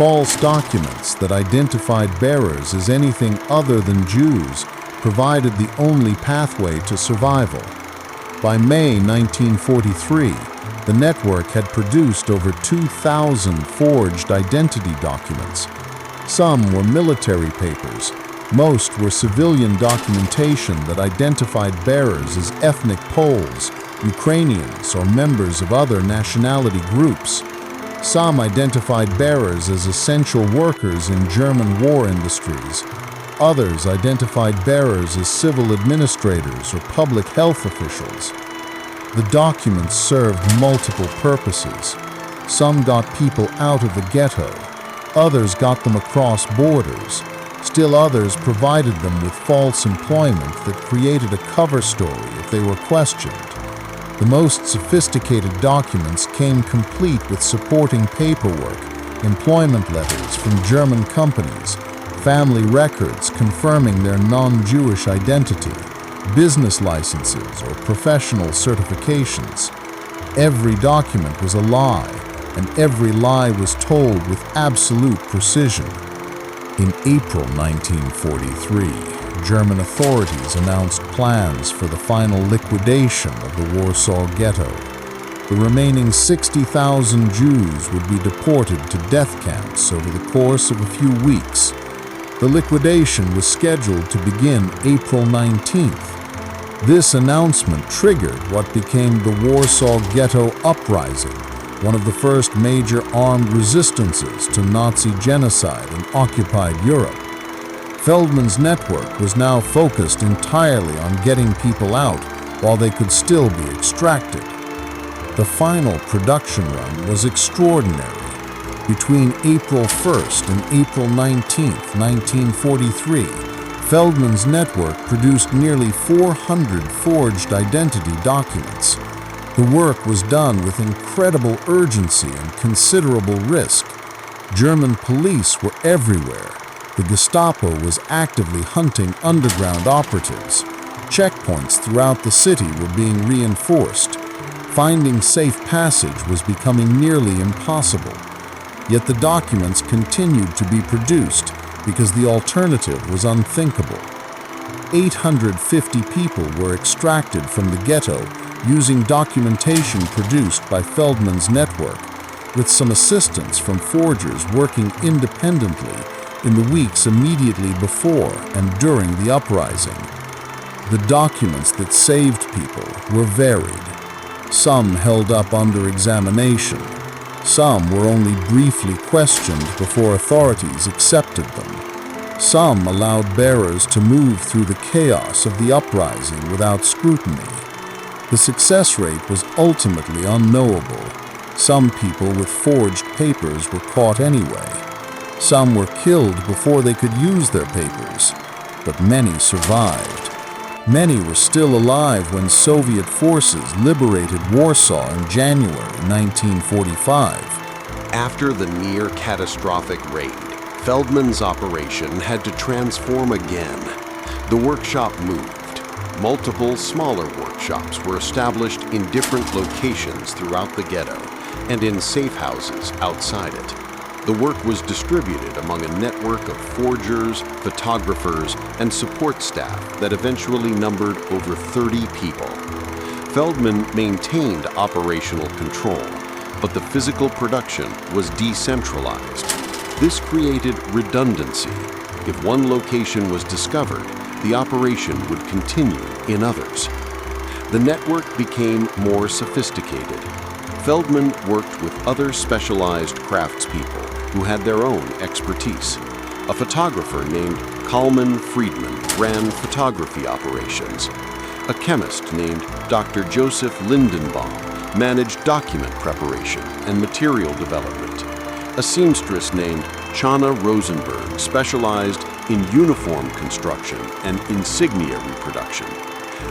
Speaker 4: False documents that identified bearers as anything other than Jews provided the only pathway to survival. By May 1943, the network had produced over 2,000 forged identity documents. Some were military papers. Most were civilian documentation that identified bearers as ethnic Poles, Ukrainians, or members of other nationality groups. Some identified bearers as essential workers in German war industries. Others identified bearers as civil administrators or public health officials. The documents served multiple purposes. Some got people out of the ghetto. Others got them across borders. Still others provided them with false employment that created a cover story if they were questioned. The most sophisticated documents came complete with supporting paperwork, employment letters from German companies, family records confirming their non-Jewish identity, business licenses or professional certifications. Every document was a lie, and every lie was told with absolute precision. In April 1943, German authorities announced plans for the final liquidation of the Warsaw Ghetto. The remaining 60,000 Jews would be deported to death camps over the course of a few weeks. The liquidation was scheduled to begin April 19th. This announcement triggered what became the Warsaw Ghetto Uprising, one of the first major armed resistances to Nazi genocide in occupied Europe. Feldman's network was now focused entirely on getting people out while they could still be extracted. The final production run was extraordinary. Between April 1st and April 19th, 1943, Feldman's network produced nearly 400 forged identity documents. The work was done with incredible urgency and considerable risk. German police were everywhere. The Gestapo was actively hunting underground operatives. Checkpoints throughout the city were being reinforced. Finding safe passage was becoming nearly impossible. Yet the documents continued to be produced because the alternative was unthinkable. 850 people were extracted from the ghetto using documentation produced by Feldman's network, with some assistance from forgers working independently in the weeks immediately before and during the uprising. The documents that saved people were varied. Some held up under examination. Some were only briefly questioned before authorities accepted them. Some allowed bearers to move through the chaos of the uprising without scrutiny. The success rate was ultimately unknowable. Some people with forged papers were caught anyway. Some were killed before they could use their papers, but many survived.
Speaker 2: Many were still alive when Soviet forces liberated Warsaw in January 1945.
Speaker 3: After the near-catastrophic raid, Feldman's operation had to transform again. The workshop moved. Multiple smaller workshops were established in different locations throughout the ghetto and in safe houses outside it. The work was distributed among a network of forgers, photographers, and support staff that eventually numbered over 30 people. Feldman maintained operational control, but the physical production was decentralized. This created redundancy. If one location was discovered, the operation would continue in others. The network became more sophisticated. Feldman worked with other specialized craftspeople who had their own expertise. A photographer named Kalman Friedman ran photography operations. A chemist named Dr. Joseph Lindenbaum managed document preparation and material development. A seamstress named Chana Rosenberg specialized in uniform construction and insignia reproduction.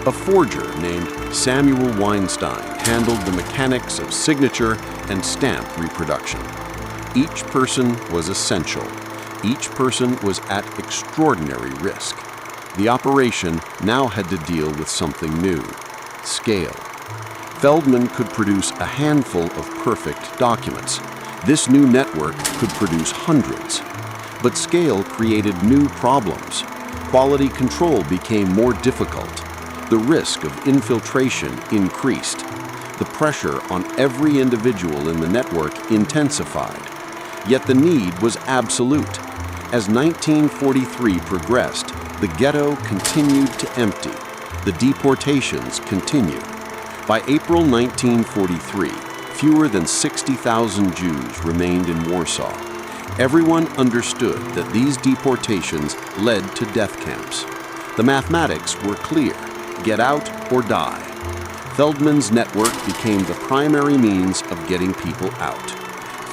Speaker 3: A forger named Samuel Weinstein handled the mechanics of signature and stamp reproduction. Each person was essential. Each person was at extraordinary risk. The operation now had to deal with something new: scale. Feldman could produce a handful of perfect documents. This new network could produce hundreds. But scale created new problems. Quality control became more difficult. The risk of infiltration increased. The pressure on every individual in the network intensified. Yet the need was absolute. As 1943 progressed, the ghetto continued to empty. The deportations continued. By April 1943, fewer than 60,000 Jews remained in Warsaw. Everyone understood that these deportations led to death camps. The mathematics were clear: get out or die. Feldman's network became the primary means of getting people out.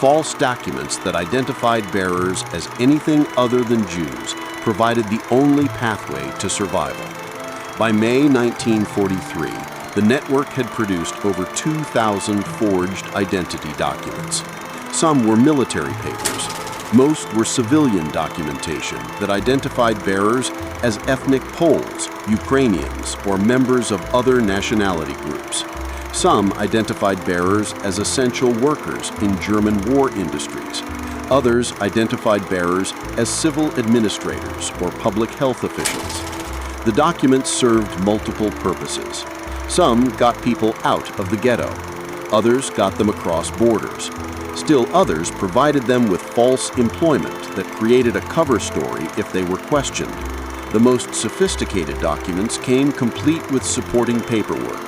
Speaker 3: False documents that identified bearers as anything other than Jews provided the only pathway to survival. By May 1943, the network had produced over 2,000 forged identity documents. Some were military papers. Most were civilian documentation that identified bearers as ethnic Poles, Ukrainians, or members of other nationality groups. Some identified bearers as essential workers in German war industries. Others identified bearers as civil administrators or public health officials. The documents served multiple purposes. Some got people out of the ghetto. Others got them across borders. Still others provided them with false employment that created a cover story if they were questioned. The most sophisticated documents came complete with supporting paperwork: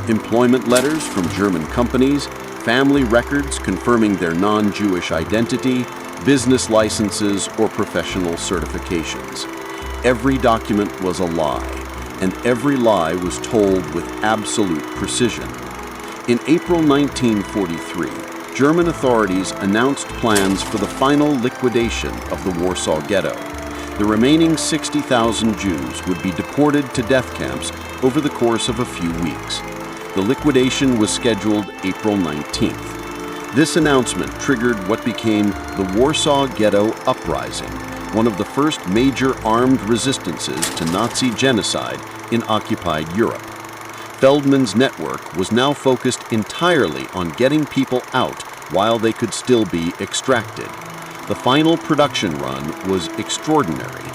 Speaker 3: employment letters from German companies, family records confirming their non-Jewish identity, business licenses, or professional certifications. Every document was a lie, and every lie was told with absolute precision. In April 1943, German authorities announced plans for the final liquidation of the Warsaw Ghetto. The remaining 60,000 Jews would be deported to death camps over the course of a few weeks. The liquidation was scheduled April 19th. This announcement triggered what became the Warsaw Ghetto Uprising, one of the first major armed resistances to Nazi genocide in occupied Europe. Feldman's network was now focused entirely on getting people out while they could still be extracted. The final production run was extraordinary.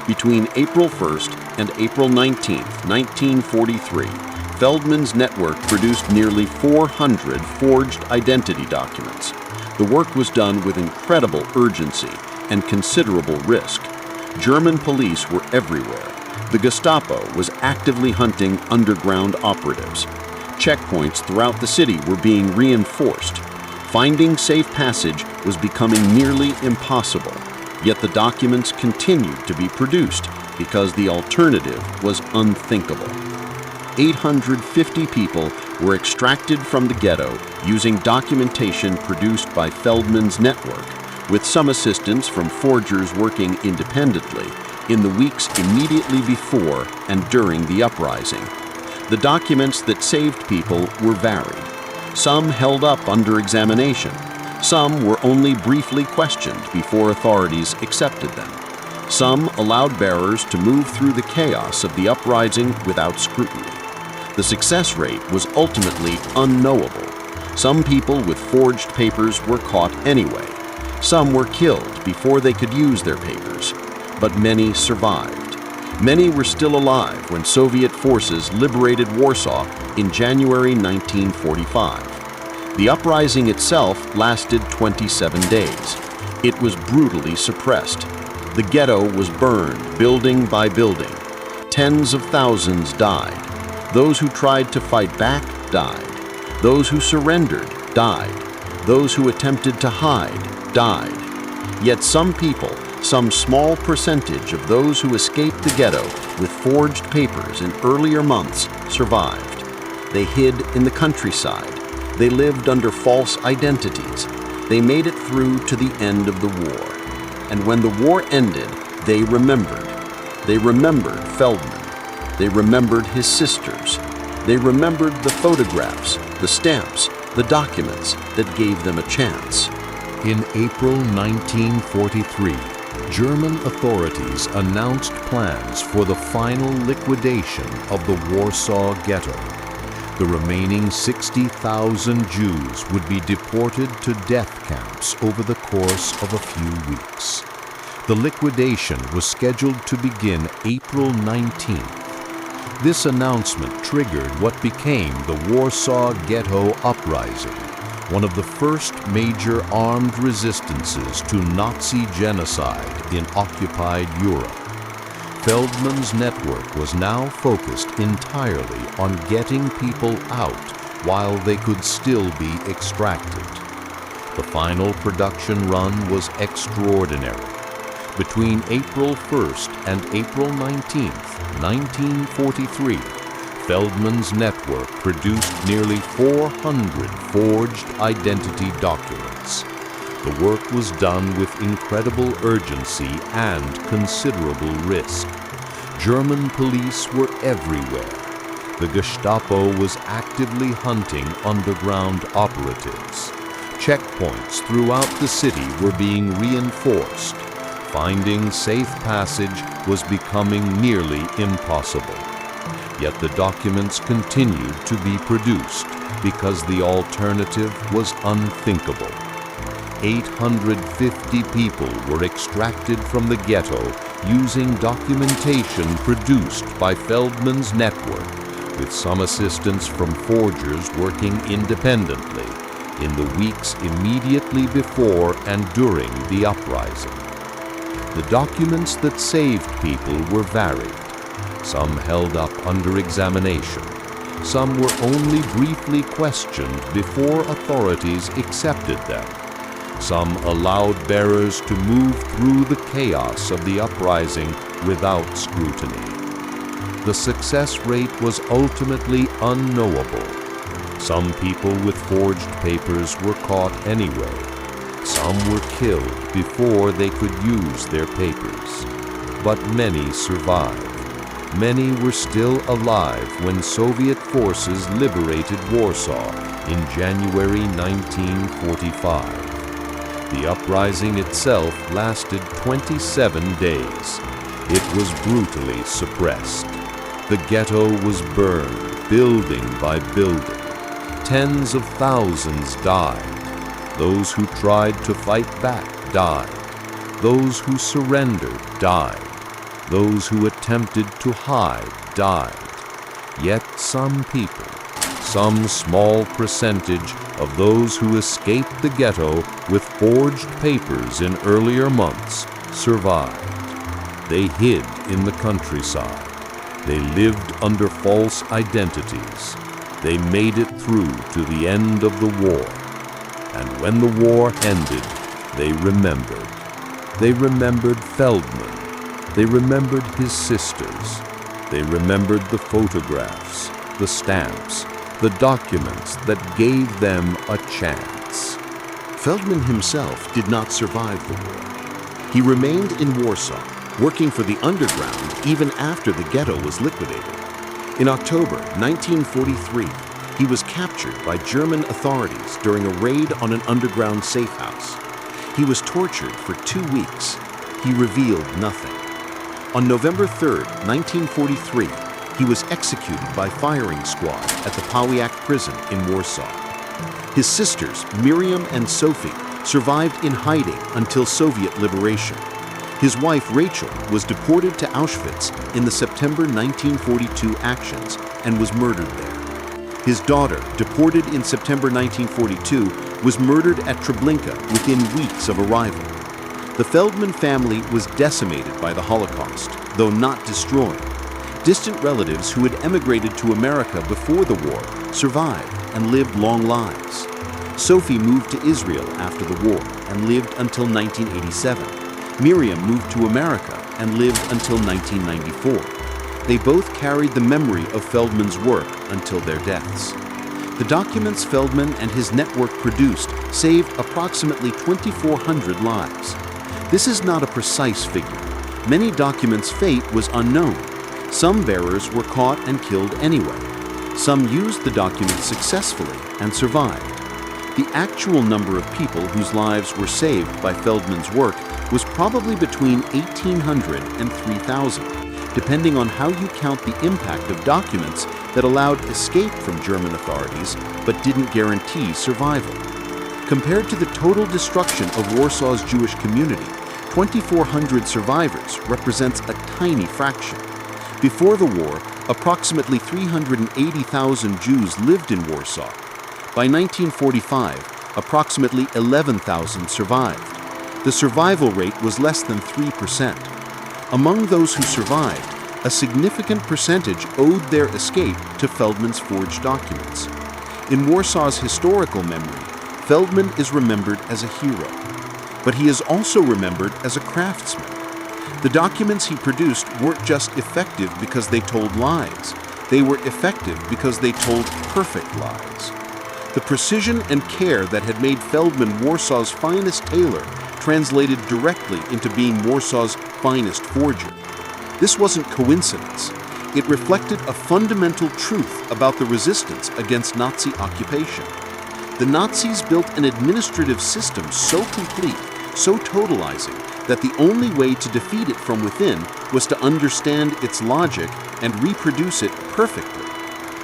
Speaker 3: Between April 1st and April 19th, 1943, Feldman's network produced nearly 400 forged identity documents. The work was done with incredible urgency and considerable risk. German police were everywhere. The Gestapo was actively hunting underground operatives. Checkpoints throughout the city were being reinforced. Finding safe passage was becoming nearly impossible, yet the documents continued to be produced because the alternative was unthinkable. 850 people were extracted from the ghetto using documentation produced by Feldman's network, with some assistance from forgers working independently
Speaker 1: in the weeks immediately before and during the uprising. The documents that saved people were varied. Some held up under examination. Some were only briefly questioned before authorities accepted them. Some allowed bearers to move through the chaos of the uprising without scrutiny. The success rate was ultimately unknowable. Some people with forged papers were caught anyway. Some were killed before they could use their papers, but many survived. Many were still alive when Soviet forces liberated Warsaw in January 1945. The uprising itself lasted 27 days. It was brutally suppressed. The ghetto was burned building by building. Tens of thousands died. Those who tried to fight back died. Those who surrendered died. Those who attempted to hide died. Yet some people, some small percentage of those who escaped the ghetto with forged papers in earlier months survived. They hid in the countryside. They lived under false identities. They made it through to the end of the war. And when the war ended, they remembered. They remembered Feldman. They remembered his sisters. They remembered the photographs, the stamps, the documents that gave them a chance.
Speaker 3: In April 1943, German authorities announced plans for the final liquidation of the Warsaw Ghetto. The remaining 60,000 Jews would be deported to death camps over the course of a few weeks. The liquidation was scheduled to begin April 19th. This announcement triggered what became the Warsaw Ghetto Uprising, one of the first major armed resistances to Nazi genocide in occupied Europe. Feldman's network was now focused entirely on getting people out while they could still be extracted. The final production run was extraordinary. Between April 1st and April 19th, 1943, Feldman's network produced nearly 400 forged identity documents. The work was done with incredible urgency and considerable risk. German police were everywhere. The Gestapo was actively hunting underground operatives. Checkpoints throughout the city were being reinforced. Finding safe passage was becoming nearly impossible. Yet the documents continued to be produced because the alternative was unthinkable. 850 people were extracted from the ghetto using documentation produced by Feldman's network, with some assistance from forgers working independently in the weeks immediately before and during the uprising. The documents that saved people were varied. Some held up under examination. Some were only briefly questioned before authorities accepted them. Some allowed bearers to move through the chaos of the uprising without scrutiny. The success rate was ultimately unknowable. Some people with forged papers were caught anyway. Some were killed before they could use their papers. But many survived. Many were still alive when Soviet forces liberated Warsaw in January 1945. The uprising itself lasted 27 days. It was brutally suppressed. The ghetto was burned, building by building. Tens of thousands died. Those who tried to fight back died. Those who surrendered died. Those who attempted to hide died. Yet some people, some small percentage of those who escaped the ghetto with forged papers in earlier months survived. They hid in the countryside. They lived under false identities. They made it through to the end of the war. And when the war ended, they remembered. They remembered Feldman. They remembered his sisters. They remembered the photographs, the stamps, the documents that gave them a chance.
Speaker 1: Feldman himself did not survive the war. He remained in Warsaw, working for the underground even after the ghetto was liquidated. In October 1943, he was captured by German authorities during a raid on an underground safe house. He was tortured for 2 weeks. He revealed nothing. On November 3, 1943, he was executed by firing squad at the Pawiak prison in Warsaw. His sisters, Miriam and Sophie, survived in hiding until Soviet liberation. His wife, Rachel, was deported to Auschwitz in the September 1942 actions and was murdered there. His daughter, deported in September 1942, was murdered at Treblinka within weeks of arrival. The Feldman family was decimated by the Holocaust, though not destroyed. Distant relatives who had emigrated to America before the war survived and lived long lives. Sophie moved to Israel after the war and lived until 1987. Miriam moved to America and lived until 1994. They both carried the memory of Feldman's work until their deaths. The documents Feldman and his network produced saved approximately 2,400 lives. This is not a precise figure. Many documents' fate was unknown. Some bearers were caught and killed anyway. Some used the documents successfully and survived. The actual number of people whose lives were saved by Feldman's work was probably between 1,800 and 3,000, depending on how you count the impact of documents that allowed escape from German authorities but didn't guarantee survival. Compared to the total destruction of Warsaw's Jewish community, 2,400 survivors represents a tiny fraction. Before the war, approximately 380,000 Jews lived in Warsaw. By 1945, approximately 11,000 survived. The survival rate was less than 3%. Among those who survived, a significant percentage owed their escape to Feldman's forged documents. In Warsaw's historical memory, Feldman is remembered as a hero, but he is also remembered as a craftsman. The documents he produced weren't just effective because they told lies. They were effective because they told perfect lies. The precision and care that had made Feldman Warsaw's finest tailor translated directly into being Warsaw's finest forger. This wasn't coincidence. It reflected a fundamental truth about the resistance against Nazi occupation. The Nazis built an administrative system so complete, so totalizing, that the only way to defeat it from within was to understand its logic and reproduce it perfectly.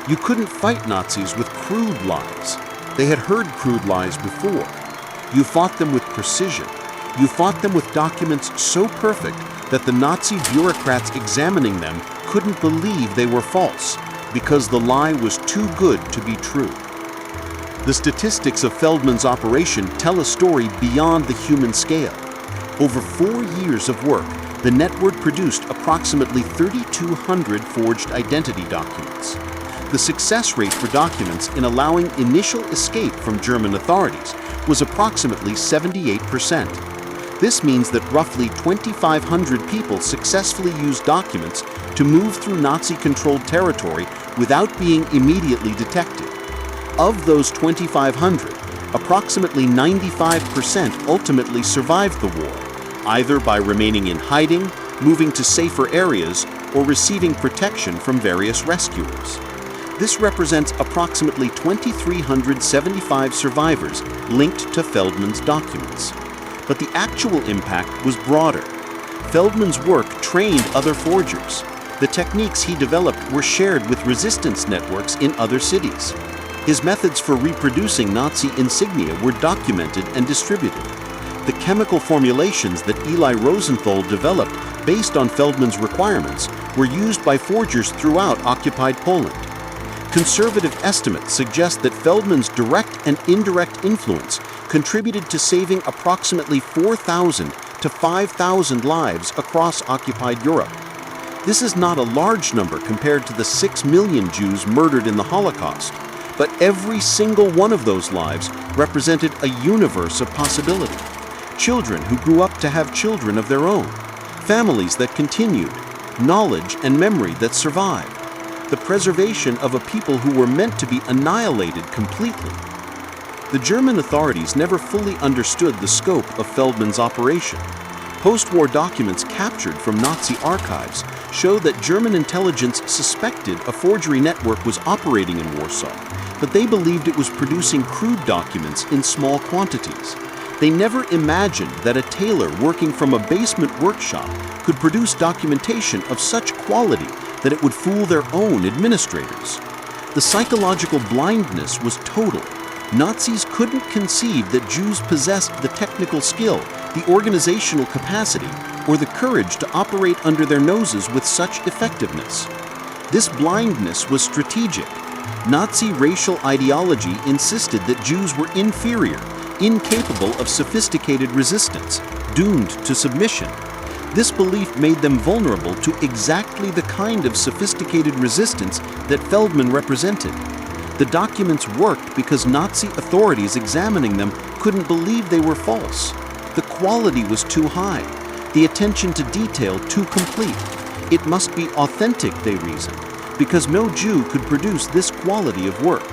Speaker 1: You couldn't fight Nazis with crude lies. They had heard crude lies before. You fought them with precision. You fought them with documents so perfect that the Nazi bureaucrats examining them couldn't believe they were false, because the lie was too good to be true. The statistics of Feldman's operation tell a story beyond the human scale. Over 4 years of work, the network produced approximately 3,200 forged identity documents. The success rate for documents in allowing initial escape from German authorities was approximately 78%. This means that roughly 2,500 people successfully used documents to move through Nazi-controlled territory without being immediately detected. Of those 2,500, approximately 95% ultimately survived the war, either by remaining in hiding, moving to safer areas, or receiving protection from various rescuers. This represents approximately 2,375 survivors linked to Feldman's documents. But the actual impact was broader. Feldman's work trained other forgers. The techniques he developed were shared with resistance networks in other cities. His methods for reproducing Nazi insignia were documented and distributed. The chemical formulations that Eli Rosenthal developed based on Feldman's requirements were used by forgers throughout occupied Poland. Conservative estimates suggest that Feldman's direct and indirect influence contributed to saving approximately 4,000 to 5,000 lives across occupied Europe. This is not a large number compared to the 6 million Jews murdered in the Holocaust, but every single one of those lives represented a universe of possibility. Children who grew up to have children of their own, families that continued, knowledge and memory that survived, the preservation of a people who were meant to be annihilated completely. The German authorities never fully understood the scope of Feldman's operation.
Speaker 5: Post-war documents captured from Nazi archives show that German intelligence suspected a forgery network was operating in Warsaw, but they believed it was producing crude documents in small quantities. They never imagined that a tailor working from a basement workshop could produce documentation of such quality that it would fool their own administrators. The psychological blindness was total. Nazis couldn't conceive that Jews possessed the technical skill, the organizational capacity, or the courage to operate under their noses with such effectiveness. This blindness was strategic. Nazi racial ideology insisted that Jews were inferior, incapable of sophisticated resistance, doomed to submission. This belief made them vulnerable to exactly the kind of sophisticated resistance that Feldman represented. The documents worked because Nazi authorities examining them couldn't believe they were false. The quality was too high, the attention to detail too complete. It must be authentic, they reasoned, because no Jew could produce this quality of work.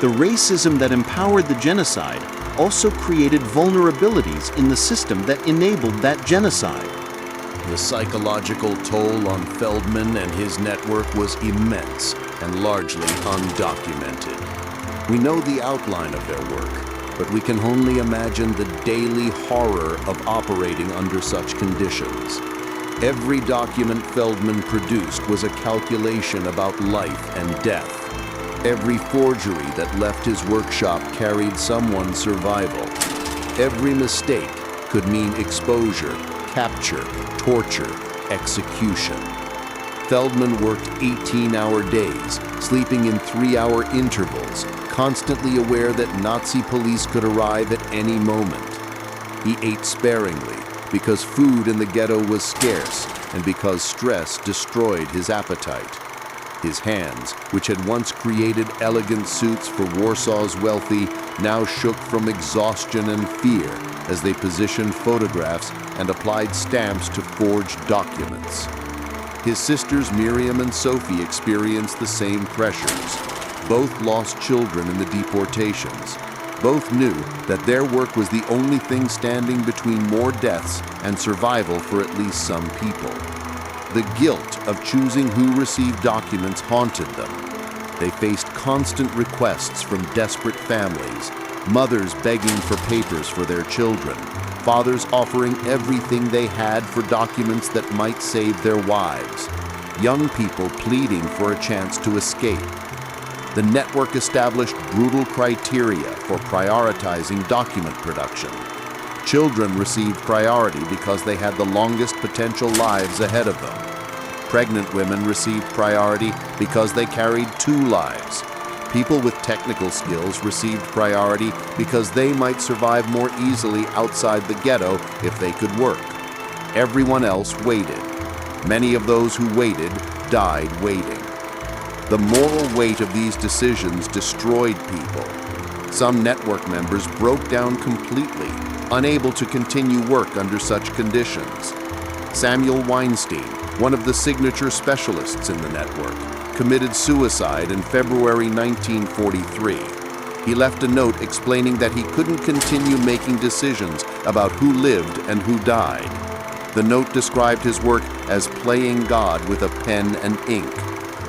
Speaker 5: The racism that empowered the genocide also created vulnerabilities in the system that enabled that genocide.
Speaker 3: The psychological toll on Feldman and his network was immense and largely undocumented. We know the outline of their work, but we can only imagine the daily horror of operating under such conditions. Every document Feldman produced was a calculation about life and death. Every forgery that left his workshop carried someone's survival. Every mistake could mean exposure, capture, torture, execution. Feldman worked 18-hour days, sleeping in 3-hour intervals, constantly aware that Nazi police could arrive at any moment. He ate sparingly because food in the ghetto was scarce and because stress destroyed his appetite. His hands, which had once created elegant suits for Warsaw's wealthy, now shook from exhaustion and fear as they positioned photographs and applied stamps to forged documents. His sisters Miriam and Sophie experienced the same pressures. Both lost children in the deportations. Both knew that their work was the only thing standing between more deaths and survival for at least some people. The guilt of choosing who received documents haunted them. They faced constant requests from desperate families, mothers begging for papers for their children, fathers offering everything they had for documents that might save their wives, young people pleading for a chance to escape. The network established brutal criteria for prioritizing document production. Children received priority because they had the longest potential lives ahead of them. Pregnant women received priority because they carried 2 lives. People with technical skills received priority because they might survive more easily outside the ghetto if they could work. Everyone else waited. Many of those who waited died waiting. The moral weight of these decisions destroyed people. Some network members broke down completely, unable to continue work under such conditions. Samuel Weinstein, one of the signature specialists in the network, committed suicide in February 1943. He left a note explaining that he couldn't continue making decisions about who lived and who died. The note described his work as playing God with a pen and ink,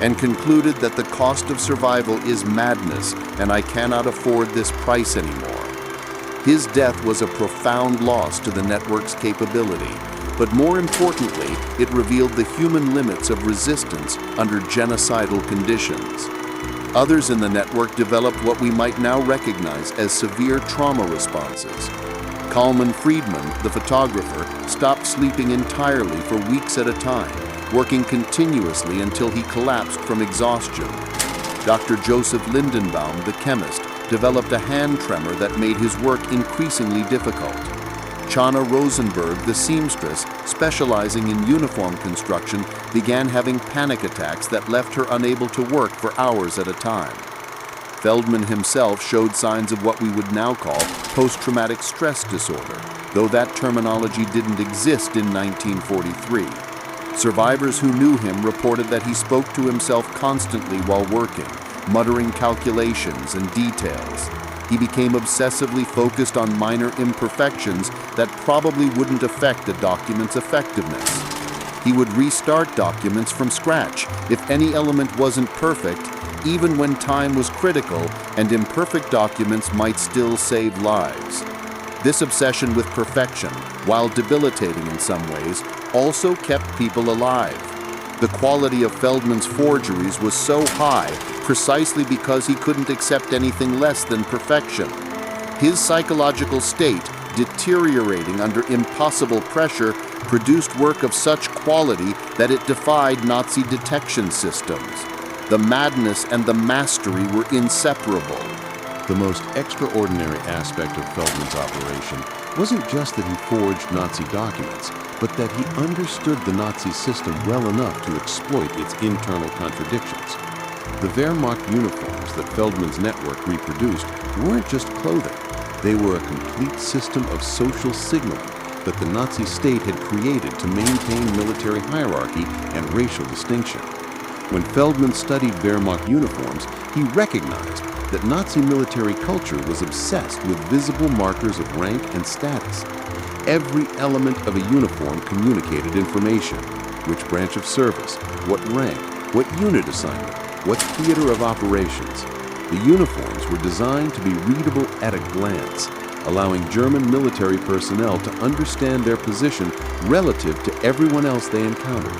Speaker 3: and concluded that the cost of survival is madness and I cannot afford this price anymore. His death was a profound loss to the network's capability, but more importantly, it revealed the human limits of resistance under genocidal conditions. Others in the network developed what we might now recognize as severe trauma responses. Kalman Friedman, the photographer, stopped sleeping entirely for weeks at a time, working continuously until he collapsed from exhaustion. Dr. Joseph Lindenbaum, the chemist, developed a hand tremor that made his work increasingly difficult. Chana Rosenberg, the seamstress, specializing in uniform construction, began having panic attacks that left her unable to work for hours at a time. Feldman himself showed signs of what we would now call post-traumatic stress disorder, though that terminology didn't exist in 1943. Survivors who knew him reported that he spoke to himself constantly while working, muttering calculations and details.
Speaker 2: He became obsessively focused on minor imperfections that probably wouldn't affect a document's effectiveness. He would restart documents from scratch if any element wasn't perfect, even when time was critical and imperfect documents might still save lives. This obsession with perfection, while debilitating in some ways, also kept people alive. The quality of Feldman's forgeries was so high precisely because he couldn't accept anything less than perfection. His psychological state, deteriorating under impossible pressure, produced work of such quality that it defied Nazi detection systems. The madness and the mastery were inseparable.
Speaker 1: The most extraordinary aspect of Feldman's operation wasn't just that he forged Nazi documents, but that he understood the Nazi system well enough to exploit its internal contradictions. The Wehrmacht uniforms that Feldman's network reproduced weren't just clothing. They were a complete system of social signaling that the Nazi state had created to maintain military hierarchy and racial distinction. When Feldman studied Wehrmacht uniforms, he recognized that Nazi military culture was obsessed with visible markers of rank and status. Every element of a uniform communicated information: which branch of service, what rank, what unit assignment, what theater of operations. The uniforms were designed to be readable at a glance, allowing German military personnel to understand their position relative to everyone else they encountered.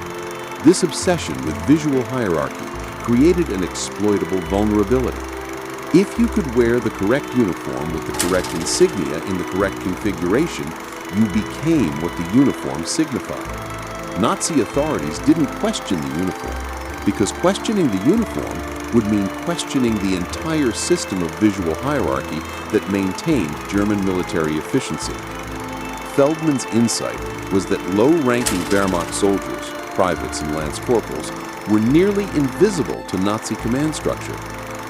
Speaker 1: This obsession with visual hierarchy created an exploitable vulnerability. If you could wear the correct uniform with the correct insignia in the correct configuration, you became what the uniform signified. Nazi authorities didn't question the uniform, because questioning the uniform would mean questioning the entire system of visual hierarchy that maintained German military efficiency. Feldman's insight was that low-ranking Wehrmacht soldiers, privates and lance corporals, were nearly invisible to Nazi command structure.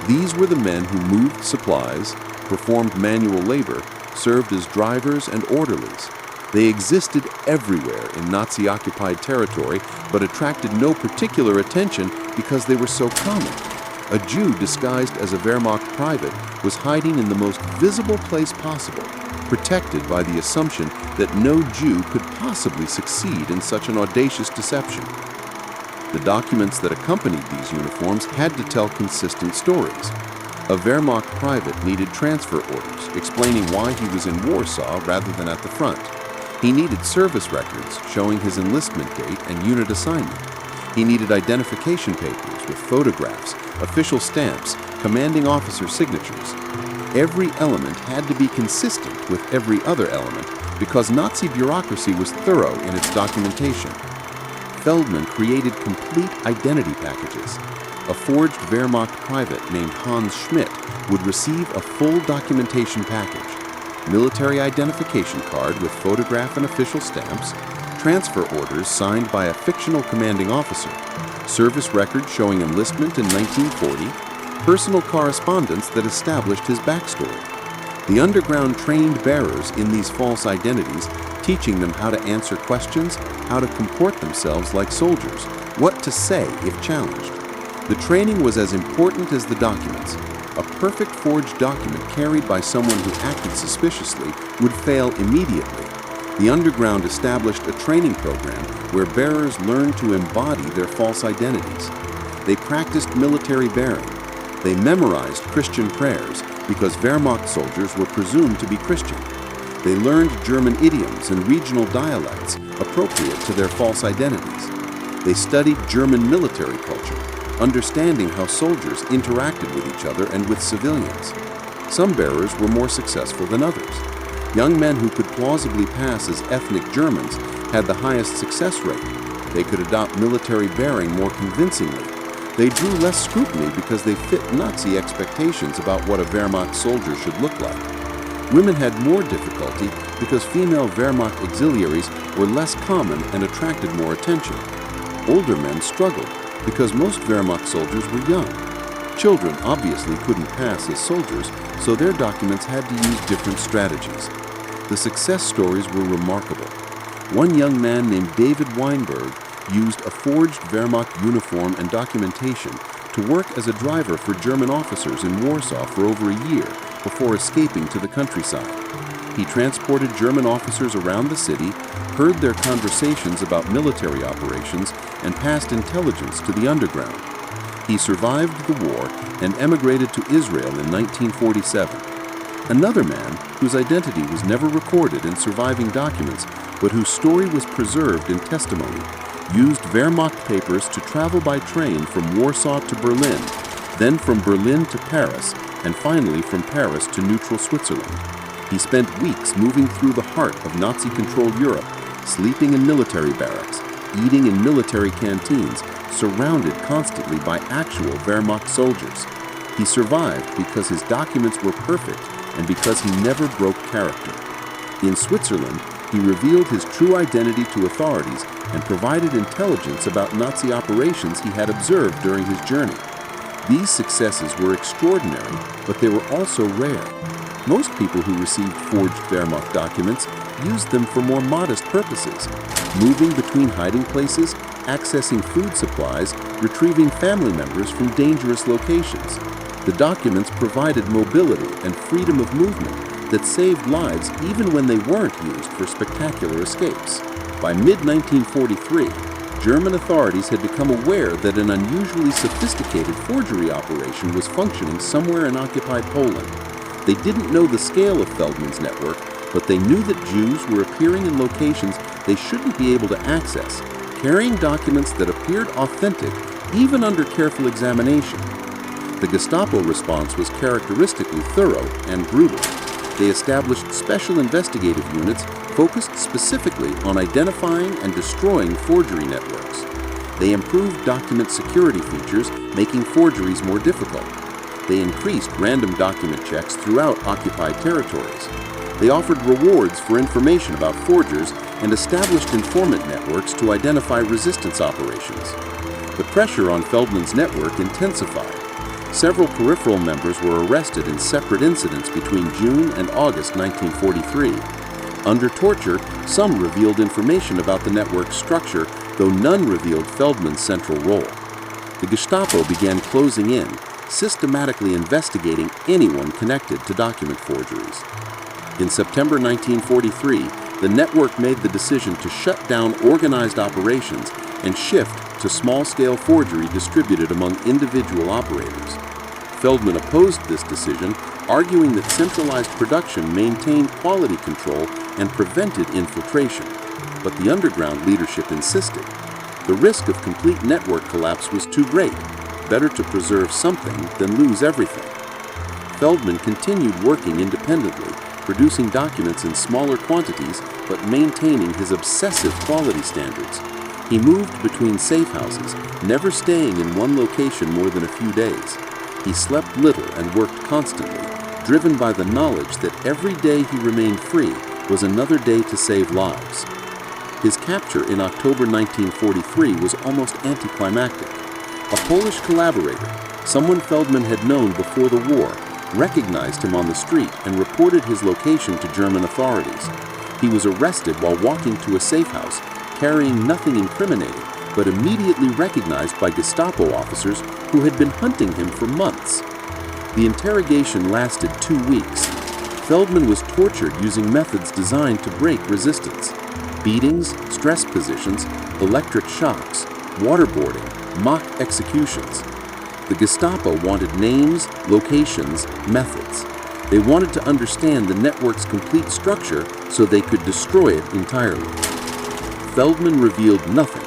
Speaker 1: These were the men who moved supplies, performed manual labor, served as drivers and orderlies. They existed everywhere in Nazi-occupied territory, but attracted no particular attention because they were so common. A Jew disguised as a Wehrmacht private was hiding in the most visible place possible, protected by the assumption that no Jew could possibly succeed in such an audacious deception. The documents that accompanied these uniforms had to tell consistent stories. A Wehrmacht private needed transfer orders explaining why he was in Warsaw rather than at the front. He needed service records showing his enlistment date and unit assignment. He needed identification papers with photographs, official stamps, commanding officer signatures. Every element had to be consistent with every other element because Nazi bureaucracy was thorough in its documentation. Feldman created complete identity packages. A forged Wehrmacht private named Hans Schmidt would receive a full documentation package: military identification card with photograph and official stamps, transfer orders signed by a fictional commanding officer, service record showing enlistment in 1940, personal correspondence that established his backstory. The underground trained bearers in these false identities, teaching them how to answer questions, how to comport themselves like soldiers, what to say if challenged. The training was as important as the documents. A perfect forged document carried by someone who acted suspiciously would fail immediately. The underground established a training program where bearers learned to embody their false identities. They practiced military bearing. They memorized Christian prayers because Wehrmacht soldiers were presumed to be Christian. They learned German idioms and regional dialects appropriate to their false identities. They studied German military culture, understanding how soldiers interacted with each other and with civilians. Some bearers were more successful than others. Young men who could plausibly pass as ethnic Germans had the highest success rate. They could adopt military bearing more convincingly. They drew less scrutiny because they fit Nazi expectations about what a Wehrmacht soldier should look like. Women had more difficulty because female Wehrmacht auxiliaries were less common and attracted more attention. Older men struggled because most Wehrmacht soldiers were young. Children obviously couldn't pass as soldiers, so their documents had to use different strategies. The success stories were remarkable. One young man named David Weinberg used a forged Wehrmacht uniform and documentation to work as a driver for German officers in Warsaw for over a year
Speaker 2: before escaping to the countryside. He transported German officers around the city, heard their conversations about military operations, and passed intelligence to the underground. He survived the war and emigrated to Israel in 1947. Another man, whose identity was never recorded in surviving documents, but whose story was preserved in testimony, used Wehrmacht papers to travel by train from Warsaw to Berlin, then from Berlin to Paris, and finally from Paris to neutral Switzerland. He spent weeks moving through the heart of Nazi-controlled Europe, sleeping in military barracks, eating in military canteens, surrounded constantly by actual Wehrmacht soldiers. He survived because his documents were perfect and because he never broke character. In Switzerland, he revealed his true identity to authorities and provided intelligence about Nazi operations he had observed during his journey. These successes were extraordinary, but they were also rare. Most people who received forged Wehrmacht documents used them for more modest purposes, moving between hiding places, accessing food supplies, retrieving family members from dangerous locations. The documents provided mobility and freedom of movement that saved lives even when they weren't used for spectacular escapes. By mid-1943, German authorities had become aware that an unusually sophisticated forgery operation was functioning somewhere in occupied Poland. They didn't know the scale of Feldman's network, but they knew that Jews were appearing in locations they shouldn't be able to access, carrying documents that appeared authentic even under careful examination. The Gestapo response was characteristically thorough and brutal. They established special investigative units focused specifically on identifying and destroying forgery networks. They improved document security features, making forgeries more difficult. They increased random document checks throughout occupied territories. They offered rewards for information about forgers and established informant networks to identify resistance operations. The pressure on Feldman's network intensified. Several peripheral members were arrested in separate incidents between June and August 1943. Under torture, some revealed information about the network's structure, though none revealed Feldman's central role. The Gestapo began closing in, systematically investigating anyone connected to document forgeries. In September 1943, the network made the decision to shut down organized operations and shift to small-scale forgery distributed among individual operators. Feldman opposed this decision, arguing that centralized production maintained quality control and prevented infiltration. But the underground leadership insisted. The risk of complete network collapse was too great. Better to preserve something than lose everything. Feldman continued working independently, producing documents in smaller quantities, but maintaining his obsessive quality standards. He moved between safe houses, never staying in one location more than a few days. He slept little and worked constantly, driven by the knowledge that every day he remained free was another day to save lives. His capture in October 1943 was almost anticlimactic. A Polish collaborator, someone Feldman had known before the war, recognized him on the street and reported his location to German authorities. He was arrested while walking to a safe house, carrying nothing incriminating, but immediately recognized by Gestapo officers who had been hunting him for months. The interrogation lasted 2 weeks. Feldman was tortured using methods designed to break resistance. Beatings, stress positions, electric shocks, waterboarding, mock executions. The Gestapo wanted names, locations, methods. They wanted to understand the network's complete structure so they could destroy it entirely. Feldman revealed nothing,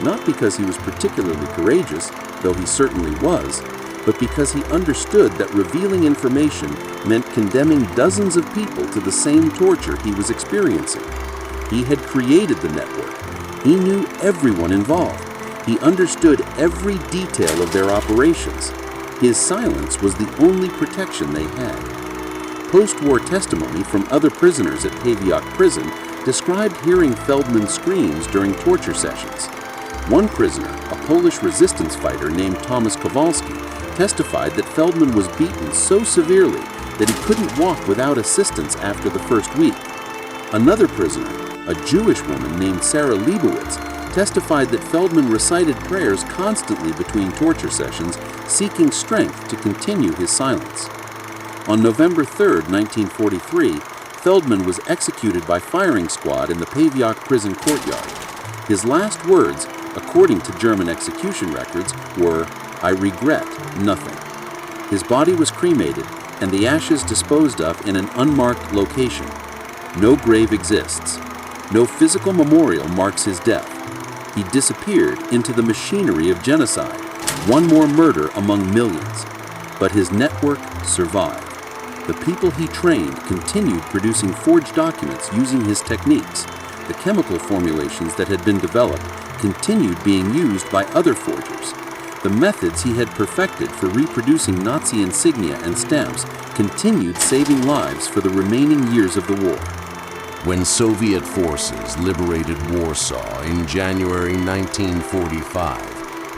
Speaker 2: not because he was particularly courageous, though he certainly was, but because he understood that revealing information meant condemning dozens of people to the same torture he was experiencing. He had created the network. He knew everyone involved. He understood every detail of their operations. His silence was the only protection they had. Post-war testimony from other prisoners at Pawiak prison described hearing Feldman's screams during torture sessions. One prisoner, a Polish resistance fighter named Thomas Kowalski, testified that Feldman was beaten so severely that he couldn't walk without assistance after the first week. Another prisoner, a Jewish woman named Sarah Leibowitz, testified that Feldman recited prayers constantly between torture sessions, seeking strength to continue his silence.
Speaker 5: On November 3, 1943, Feldman was executed by firing squad in the Paviak prison courtyard. His last words, according to German execution records, were, "I regret nothing." His body was cremated and the ashes disposed of in an unmarked location. No grave exists. No physical memorial marks his death. He disappeared into the machinery of genocide, one more murder among millions. But his network survived. The people he trained continued producing forged documents using his techniques. The chemical formulations that had been developed continued being used by other forgers. The methods he had perfected for reproducing Nazi insignia and stamps continued saving lives for the remaining years of the war.
Speaker 1: When Soviet forces liberated Warsaw in January 1945,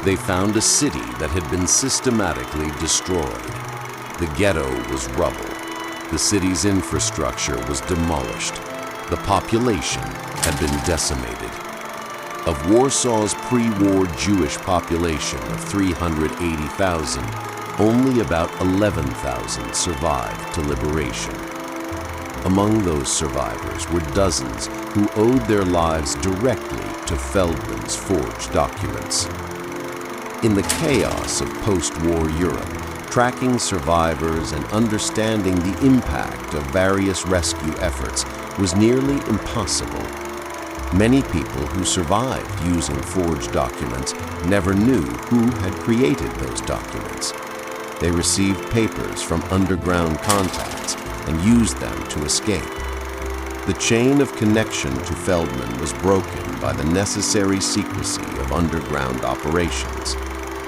Speaker 1: they found a city that had been systematically destroyed. The ghetto was rubble. The city's infrastructure was demolished. The population had been decimated. Of Warsaw's pre-war Jewish population of 380,000, only about 11,000 survived to liberation. Among those survivors were dozens who owed their lives directly to Feldman's forged documents. In the chaos of post-war Europe, tracking survivors and understanding the impact of various rescue efforts was nearly impossible. Many people who survived using forged documents never knew who had created those documents. They received papers from underground contacts and used them to escape. The chain of connection to Feldman was broken by the necessary secrecy of underground operations.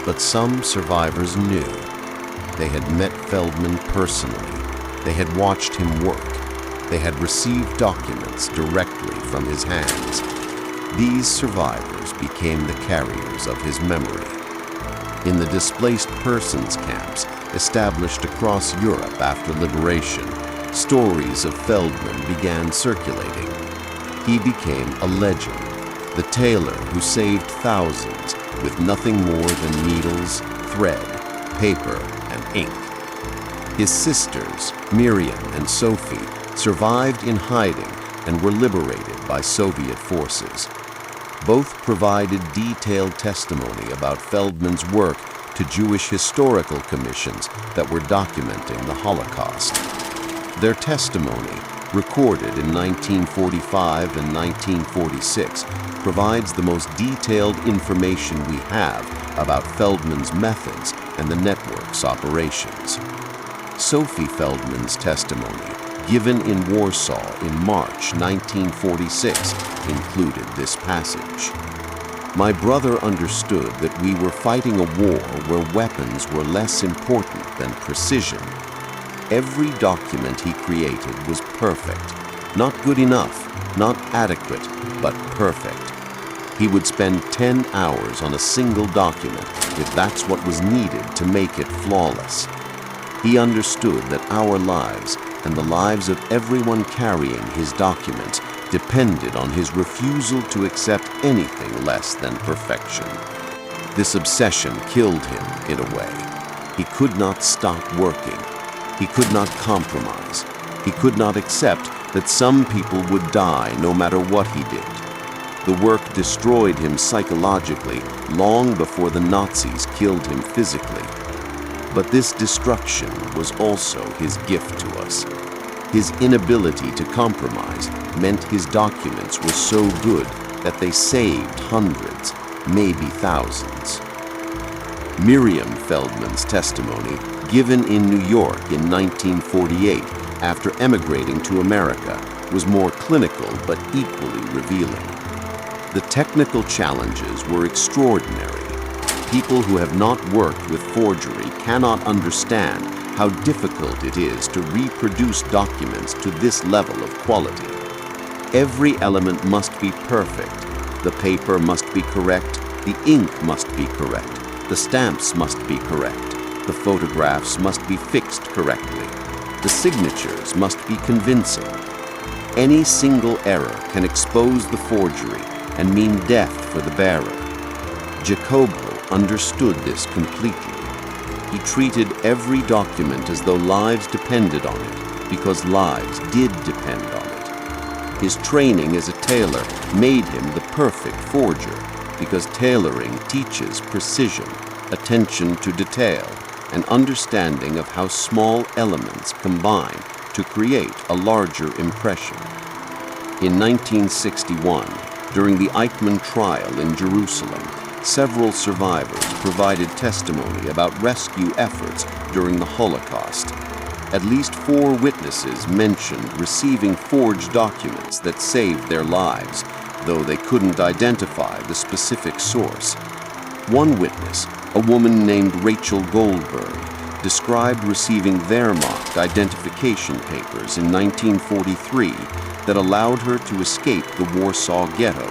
Speaker 1: But some survivors knew. They had met Feldman personally. They had watched him work. They had received documents directly from his hands. These survivors became the carriers of his memory. In the displaced persons camps established across Europe after liberation, stories of Feldman began circulating. He became a legend, the tailor who saved thousands with nothing more than needles, thread, paper, and ink. His sisters, Miriam and Sophie, survived in hiding and were liberated by Soviet forces. Both provided detailed testimony about Feldman's work to Jewish historical commissions that were documenting the Holocaust. Their testimony, recorded in 1945 and 1946, provides the most detailed information we have about Feldman's methods and the network's operations. Sophie Feldman's testimony, given in Warsaw in March 1946, included this passage. "My brother understood that we were fighting a war where weapons were less important than precision. Every document he created was perfect, not good enough, not adequate, but perfect. He would spend 10 hours on a single document if that's what was needed to make it flawless. He understood that our lives and the lives of everyone carrying his documents depended on his refusal to accept anything less than perfection. This obsession killed him in a way. He could not stop working. He could not compromise. He could not accept that some people would die no matter what he did. The work destroyed him psychologically long before the Nazis killed him physically. But this destruction was also his gift to us. His inability to compromise meant his documents were so good that they saved hundreds, maybe thousands." Miriam Feldman's testimony, given in New York in 1948 after emigrating to America, was more clinical but equally revealing. The technical challenges were extraordinary. People who have not worked with forgery cannot understand how difficult it is to reproduce documents to this level of quality. Every element must be perfect. The paper must be correct, the ink must be correct, the stamps must be correct, the photographs must be fixed correctly, the signatures must be convincing. Any single error can expose the forgery and mean death for the bearer. Jacobo understood this completely.
Speaker 5: He treated every document as though lives depended on it, because lives did depend on it. His training as a tailor made him the perfect forger, because tailoring teaches precision, attention to detail, and understanding of how small elements combine to create a larger impression. In 1961, during the Eichmann trial in Jerusalem, several survivors provided testimony about rescue efforts during the Holocaust. At least 4 witnesses mentioned receiving forged documents that saved their lives, though they couldn't identify the specific source. One witness, a woman named Rachel Goldberg, described receiving Wehrmacht identification papers in 1943 that allowed her to escape the Warsaw Ghetto.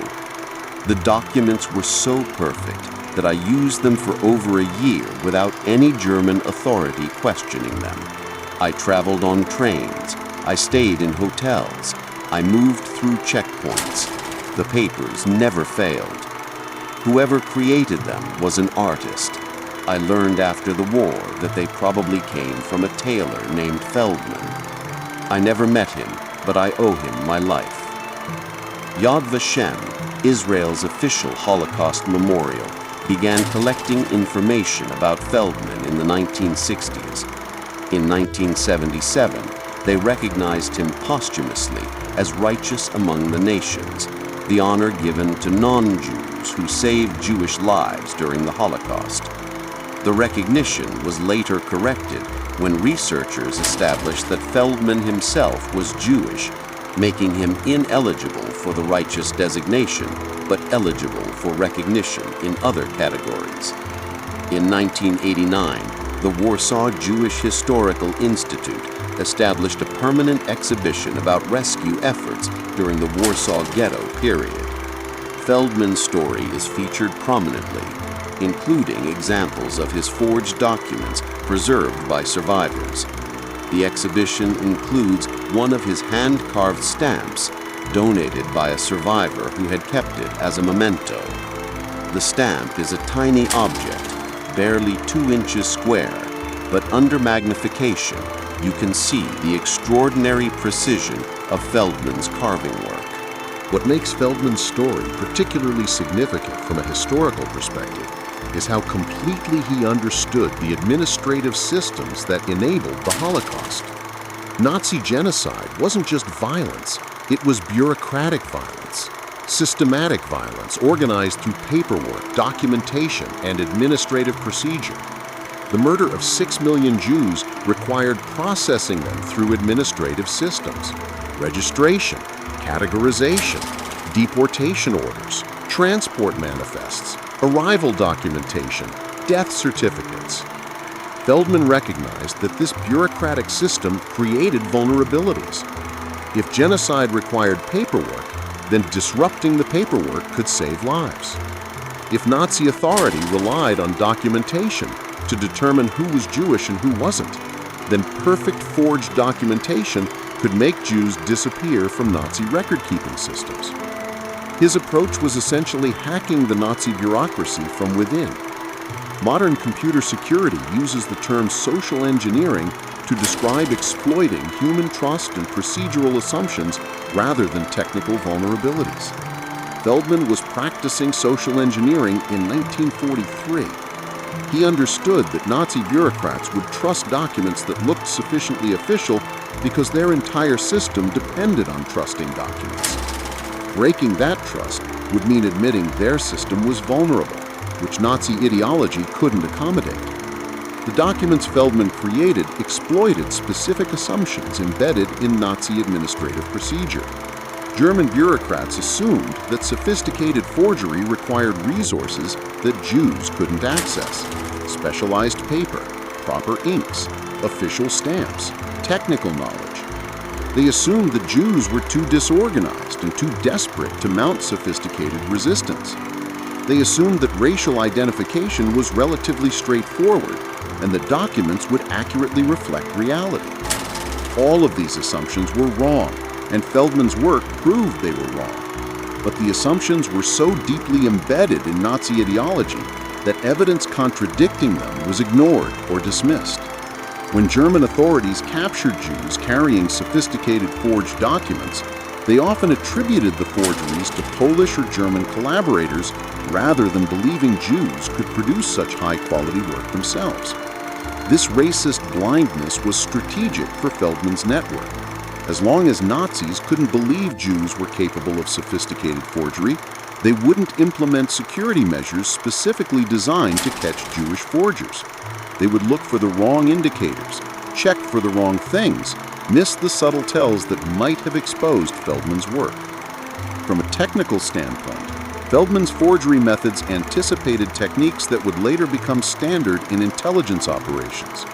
Speaker 5: The documents were so perfect that I used them for over a year without any German authority questioning them. I traveled on trains. I stayed in hotels. I moved through checkpoints. The papers never failed. Whoever created them was an artist. I learned after the war that they probably came from a tailor named Feldman. I never met him, but I owe him my life. Yad Vashem, Israel's official Holocaust memorial, began collecting information about Feldman in the 1960s. In 1977, they recognized him posthumously as Righteous Among the Nations, the honor given to non-Jews who saved Jewish lives during the Holocaust. The recognition was later corrected when researchers established that Feldman himself was Jewish, making him ineligible for the righteous designation, but eligible for recognition in other categories. In 1989, the Warsaw Jewish Historical Institute established a permanent exhibition about rescue efforts during the Warsaw Ghetto period. Feldman's story is featured prominently, including examples of his forged documents preserved by survivors. The exhibition includes one of his hand-carved stamps, donated by a survivor who had kept it as a memento. The stamp is a tiny object, barely 2 inches square, but under magnification, you can see the extraordinary precision of Feldman's carving work.
Speaker 3: What makes Feldman's story particularly significant from a historical perspective is how completely he understood the administrative systems that enabled the Holocaust. Nazi genocide wasn't just violence, it was bureaucratic violence, systematic violence organized through paperwork, documentation, and administrative procedure. The murder of 6 million Jews required processing them through administrative systems, registration, categorization, deportation orders, transport manifests, arrival documentation, death certificates. Feldman recognized that this bureaucratic system created vulnerabilities. If genocide required paperwork, then disrupting the paperwork could save lives. If Nazi authority relied on documentation to determine who was Jewish and who wasn't, then perfect forged documentation could make Jews disappear from Nazi record-keeping systems. His approach was essentially hacking the Nazi bureaucracy from within. Modern computer security uses the term social engineering to describe exploiting human trust and procedural assumptions rather than technical vulnerabilities. Feldman was practicing social engineering in 1943. He understood that Nazi bureaucrats would trust documents that looked sufficiently official because their entire system depended on trusting documents. Breaking that trust would mean admitting their system was vulnerable, which Nazi ideology couldn't accommodate. The documents Feldman created exploited specific assumptions embedded in Nazi administrative procedure. German bureaucrats assumed that sophisticated forgery required resources that Jews couldn't access: specialized paper, proper inks, official stamps, technical knowledge. They assumed that Jews were too disorganized and too desperate to mount sophisticated resistance. They assumed that racial identification was relatively straightforward and that documents would accurately reflect reality. All of these assumptions were wrong, and Feldman's work proved they were wrong. But the assumptions were so deeply embedded in Nazi ideology
Speaker 5: that evidence contradicting them was ignored or dismissed. When German authorities captured Jews carrying sophisticated forged documents, they often attributed the forgeries to Polish or German collaborators rather than believing Jews could produce such high-quality work themselves. This racist blindness was strategic for Feldman's network. As long as Nazis couldn't believe Jews were capable of sophisticated forgery, they wouldn't implement security measures specifically designed to catch Jewish forgers. They would look for the wrong indicators, check for the wrong things, miss the subtle tells that might have exposed Feldman's work. From a technical standpoint, Feldman's forgery methods anticipated techniques that would later become standard in intelligence operations.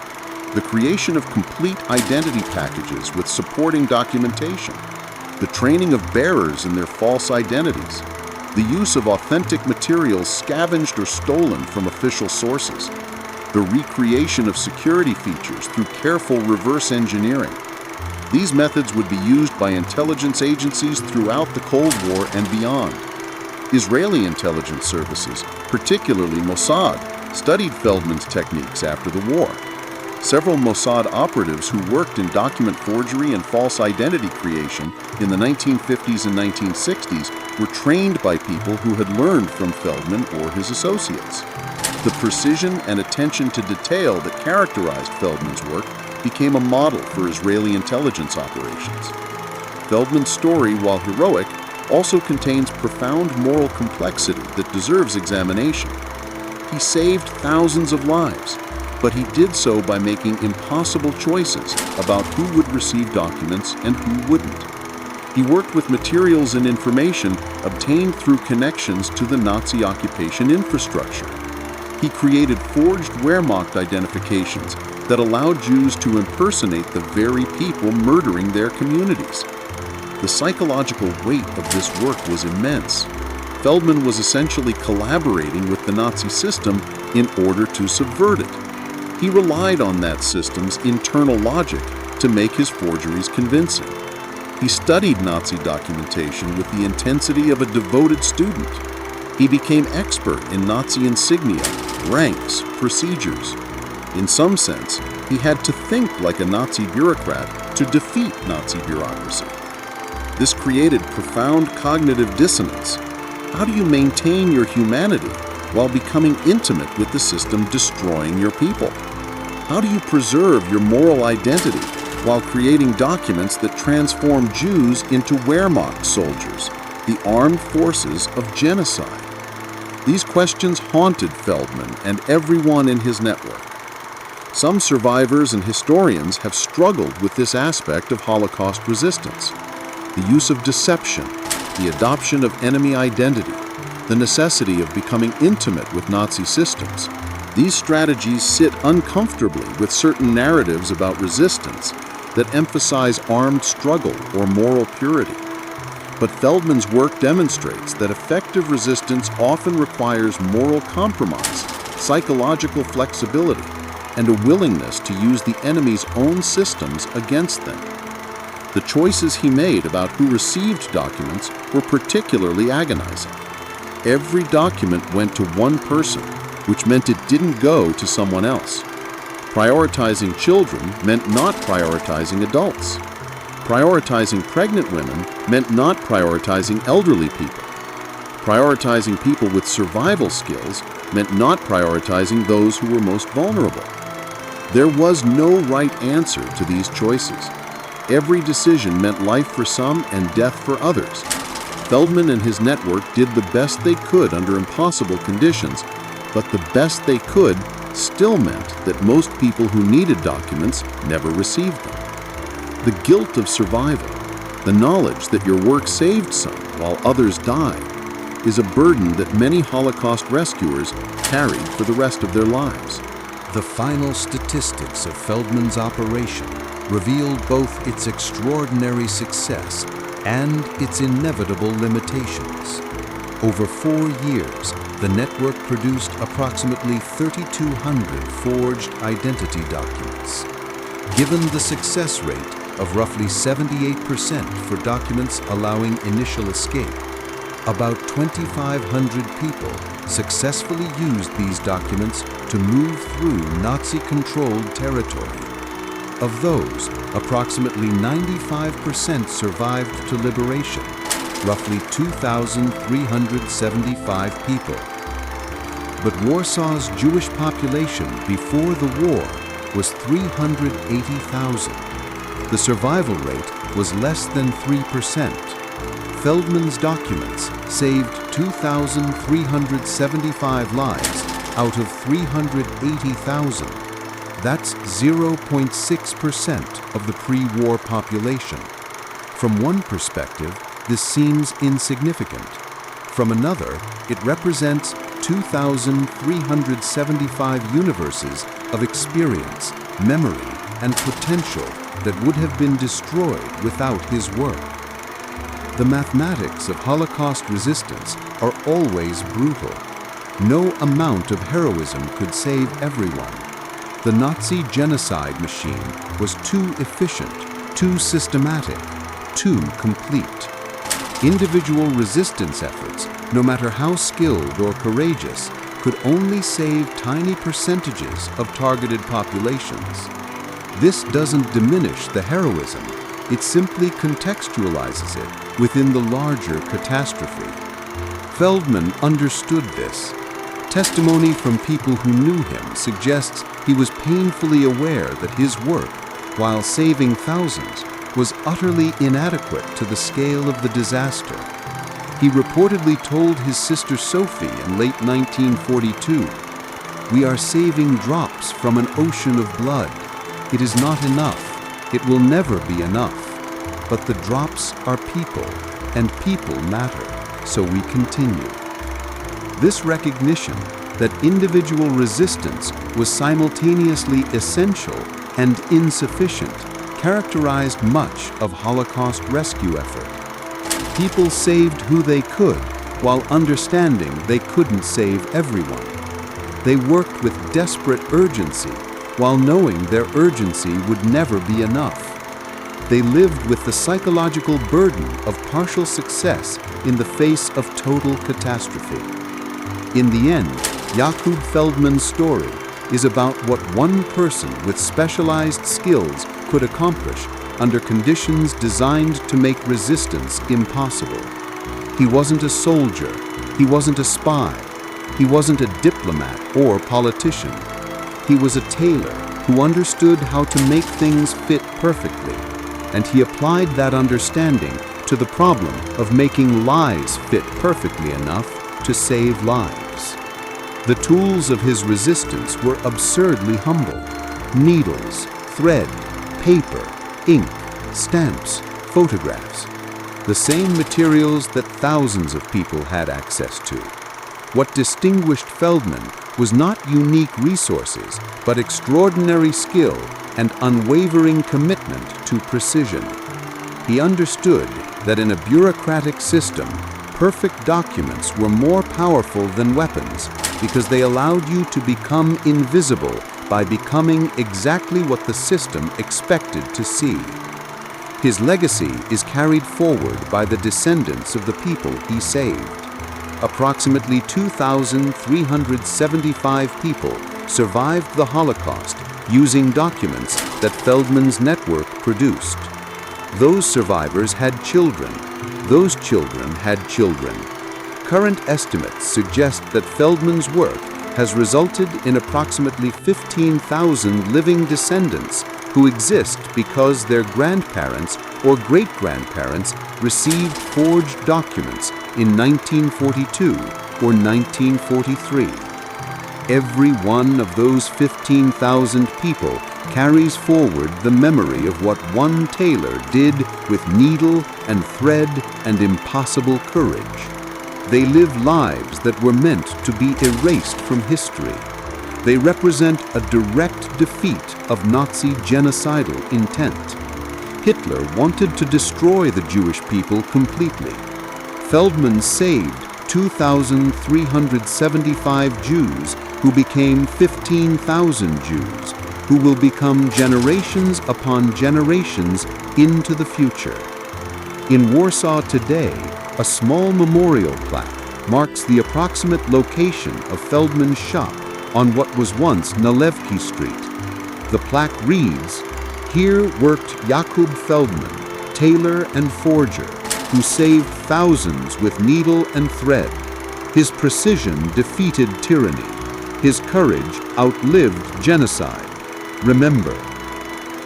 Speaker 5: The creation of complete identity packages with supporting documentation, the training of bearers in their false identities, the use of authentic materials scavenged or stolen from official sources, the recreation of security features through careful reverse engineering. These methods would be used by intelligence agencies throughout the Cold War and beyond. Israeli intelligence services, particularly Mossad, studied Feldman's techniques after the war. Several Mossad operatives who worked in document forgery and false identity creation in the 1950s and 1960s were trained by people who had learned from Feldman or his associates. The precision and attention to detail that characterized Feldman's work became a model for Israeli intelligence operations. Feldman's story, while heroic, also contains profound moral complexity that deserves examination. He saved thousands of lives, but he did so by making impossible choices about who would receive documents and who wouldn't. He worked with materials and information obtained through connections to the Nazi occupation infrastructure. He created forged Wehrmacht identifications that allowed Jews to impersonate the very people murdering their communities. The psychological weight of this work was immense. Feldman was essentially collaborating with the Nazi system in order to subvert it. He relied on that system's internal logic to make his forgeries convincing. He studied Nazi documentation with the intensity of a devoted student. He became expert in Nazi insignia, ranks, procedures. In some sense, he had to think like a Nazi bureaucrat to defeat Nazi bureaucracy. This created profound cognitive dissonance. How do you maintain your humanity while becoming intimate with the system destroying your people? How do you preserve your moral identity while creating documents that transform Jews into Wehrmacht soldiers, the armed forces of genocide? These questions haunted Feldman and everyone in his network. Some survivors and historians have struggled with this aspect of Holocaust resistance. The use of deception, the adoption of enemy identity, the necessity of becoming intimate with Nazi systems. These strategies sit uncomfortably with certain narratives about resistance that emphasize armed struggle or moral purity. But Feldman's work demonstrates that effective resistance often requires moral compromise, psychological flexibility, and a willingness to use the enemy's own systems against them. The choices he made about who received documents were particularly agonizing. Every document went to one person, which meant it didn't go to someone else. Prioritizing children meant not prioritizing adults. Prioritizing pregnant women meant not prioritizing elderly people. Prioritizing people with survival skills meant not prioritizing those who were most vulnerable. There was no right answer to these choices. Every decision meant life for some and death for others. Feldman and his network did the best they could under impossible conditions, but the best they could still meant that most people who needed documents never received them. The guilt of survival, the knowledge that your work saved some while others died, is a burden that many Holocaust rescuers carried for the rest of their lives.
Speaker 3: The final statistics of Feldman's operation revealed both its extraordinary success and its inevitable limitations. Over 4 years, the network produced approximately 3,200 forged identity documents. Given the success rate of roughly 78% for documents allowing initial escape, About 2,500 people successfully used these documents to move through Nazi-controlled territory. Of those, approximately 95% survived to liberation, roughly 2,375 people. But Warsaw's Jewish population before the war was 380,000. The survival rate was less than 3%. Feldman's documents saved 2,375 lives out of 380,000. That's 0.6% of the pre-war population. From one perspective, this seems insignificant. From another, it represents 2,375 universes of experience, memory, and potential that would have been destroyed without his work. The mathematics of Holocaust resistance are always brutal. No amount of heroism could save everyone. The Nazi genocide machine was too efficient, too systematic, too complete. Individual resistance efforts, no matter how skilled or courageous, could only save tiny percentages of targeted populations. This doesn't diminish the heroism, it simply contextualizes it within the larger catastrophe. Feldman understood this. Testimony from people who knew him suggests he was painfully aware that his work, while saving thousands, was utterly inadequate to the scale of the disaster. He reportedly told his sister Sophie in late 1942, "We are saving drops from an ocean of blood. It is not enough. It will never be enough. But the drops are people, and people matter, so we continue." This recognition that individual resistance was simultaneously essential and insufficient characterized much of Holocaust rescue effort. People saved who they could, while understanding they couldn't save everyone. They worked with desperate urgency, while knowing their urgency would never be enough. They lived with the psychological burden of partial success in the face of total catastrophe. In the end, Yakub Feldman's story is about what one person with specialized skills could accomplish under conditions designed to make resistance impossible. He wasn't a soldier, he wasn't a spy, he wasn't a diplomat or politician. He was a tailor who understood how to make things fit perfectly, and he applied that understanding to the problem of making lies fit perfectly enough to save lives. The tools of his resistance were absurdly humble: needles, thread, paper, ink, stamps, photographs. The same materials that thousands of people had access to. What distinguished Feldman was not unique resources, but extraordinary skill and unwavering commitment to precision. He understood that in a bureaucratic system, perfect documents were more powerful than weapons because they allowed you to become invisible by becoming exactly what the system expected to see. His legacy is carried forward by the descendants of the people he saved. Approximately 2,375 people survived the Holocaust using documents that Feldman's network produced. Those survivors had children. Those children had children. Current estimates suggest that Feldman's work has resulted in approximately 15,000 living descendants who exist because their grandparents or great-grandparents received forged documents in 1942 or 1943. Every one of those 15,000 people carries forward the memory of what one tailor did with needle and thread and impossible courage. They live lives that were meant to be erased from history. They represent a direct defeat of Nazi genocidal intent. Hitler wanted to destroy the Jewish people completely. Feldman saved 2,375 Jews who became 15,000 Jews, who will become generations upon generations into the future. In Warsaw today,
Speaker 1: A small memorial plaque marks the approximate location of Feldman's shop on what was once Nalevki Street. The plaque reads, "Here worked Jakub Feldman, tailor and forger, who saved thousands with needle and thread. His precision defeated tyranny. His courage outlived genocide. Remember."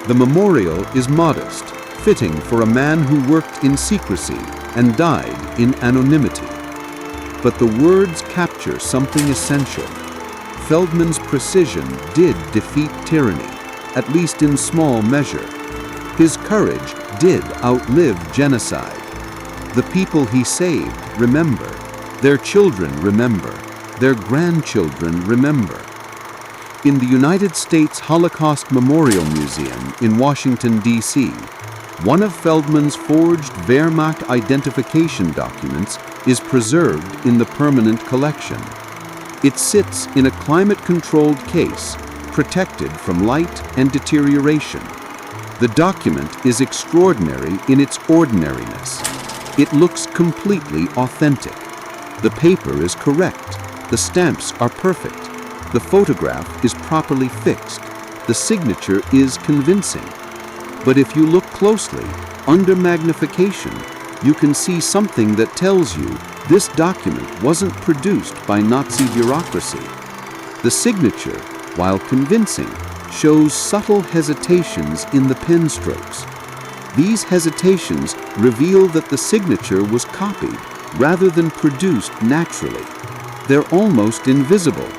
Speaker 1: The memorial is modest, fitting for a man who worked in secrecy and died in anonymity. But the words capture something essential. Feldman's precision did defeat tyranny, at least in small measure. His courage did outlive genocide. The people he saved remember. Their children remember. Their grandchildren remember. In the United States Holocaust Memorial Museum in Washington, D.C., one of Feldman's forged Wehrmacht identification documents is preserved in the permanent collection. It sits in a climate-controlled case, protected from light and deterioration. The document is extraordinary in its ordinariness. It looks completely authentic. The paper is correct. The stamps are perfect. The photograph is properly fixed. The signature is convincing. But if you look closely, under magnification, you can see something that tells you this document wasn't produced by Nazi bureaucracy. The signature, while convincing, shows subtle hesitations in the pen strokes. These hesitations reveal that the signature was copied rather than produced naturally. They're almost invisible,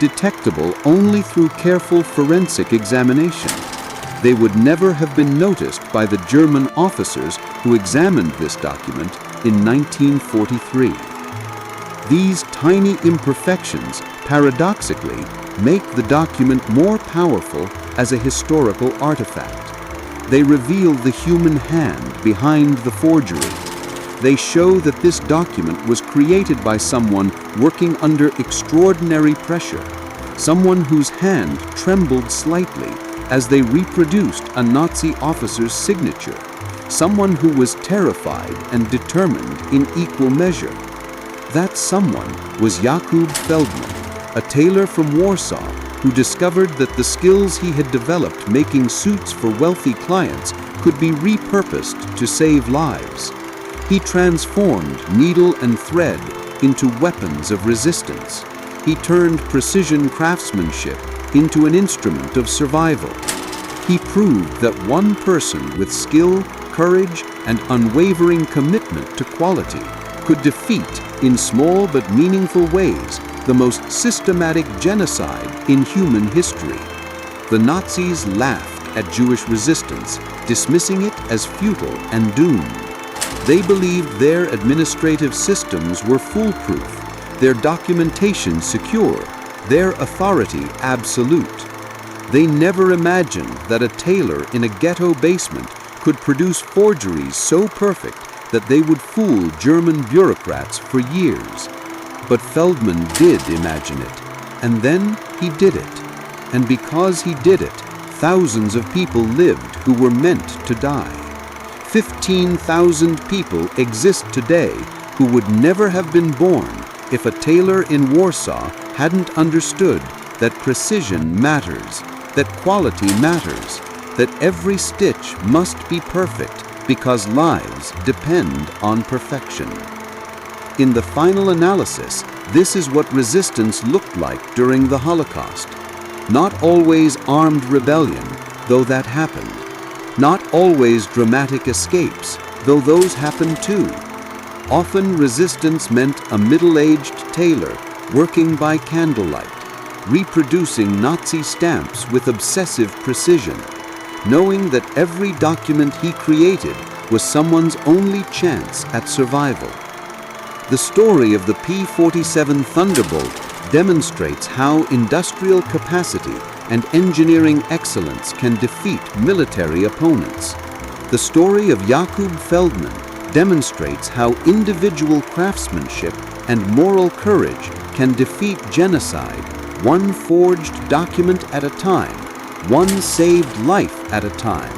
Speaker 1: detectable only through careful forensic examination. They would never have been noticed by the German officers who examined this document in 1943. These tiny imperfections, paradoxically, make the document more powerful as a historical artifact. They reveal the human hand behind the forgery. They show that this document was created by someone working under extraordinary pressure, someone whose hand trembled slightly as they reproduced a Nazi officer's signature, someone who was terrified and determined in equal measure. That someone was Jakub Feldman, a tailor from Warsaw who discovered that the skills he had developed making suits for wealthy clients could be repurposed to save lives. He transformed needle and thread into weapons of resistance. He turned precision craftsmanship into an instrument of survival. He proved that one person with skill, courage, and unwavering commitment to quality could defeat, in small but meaningful ways, the most systematic genocide in human history. The Nazis laughed at Jewish resistance, dismissing it as futile and doomed. They believed their administrative systems were foolproof, their documentation secure, their authority absolute. They never imagined that a tailor in a ghetto basement could produce forgeries so perfect that they would fool German bureaucrats for years. But Feldman did imagine it, and then he did it. And because he did it, thousands of people lived who were meant to die. 15,000 people exist today who would never have been born if a tailor in Warsaw hadn't understood that precision matters, that quality matters, that every stitch must be perfect because lives depend on perfection. In the final analysis, this is what resistance looked like during the Holocaust. Not always armed rebellion, though that happened. Not always dramatic escapes, though those happened too. Often resistance meant a middle-aged tailor working by candlelight, reproducing Nazi stamps with obsessive precision, knowing that every document he created was someone's only chance at survival. The story of the P-47 Thunderbolt demonstrates how industrial capacity and engineering excellence can defeat military opponents. The story of Jakub Feldman demonstrates how individual craftsmanship and moral courage can defeat genocide, one forged document at a time, one saved life at a time,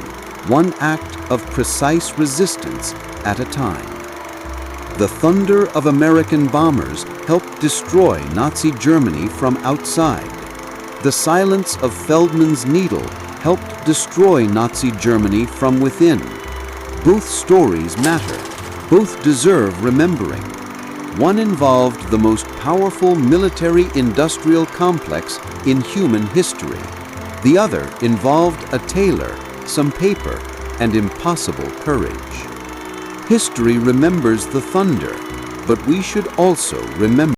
Speaker 1: one act of precise resistance at a time.
Speaker 5: The thunder of American bombers helped destroy Nazi Germany from outside. The silence of Feldman's needle helped destroy Nazi Germany from within. Both stories matter. Both deserve remembering. One involved the most powerful military-industrial complex in human history. The other involved a tailor, some paper, and impossible courage. History remembers the thunder, but we should also remember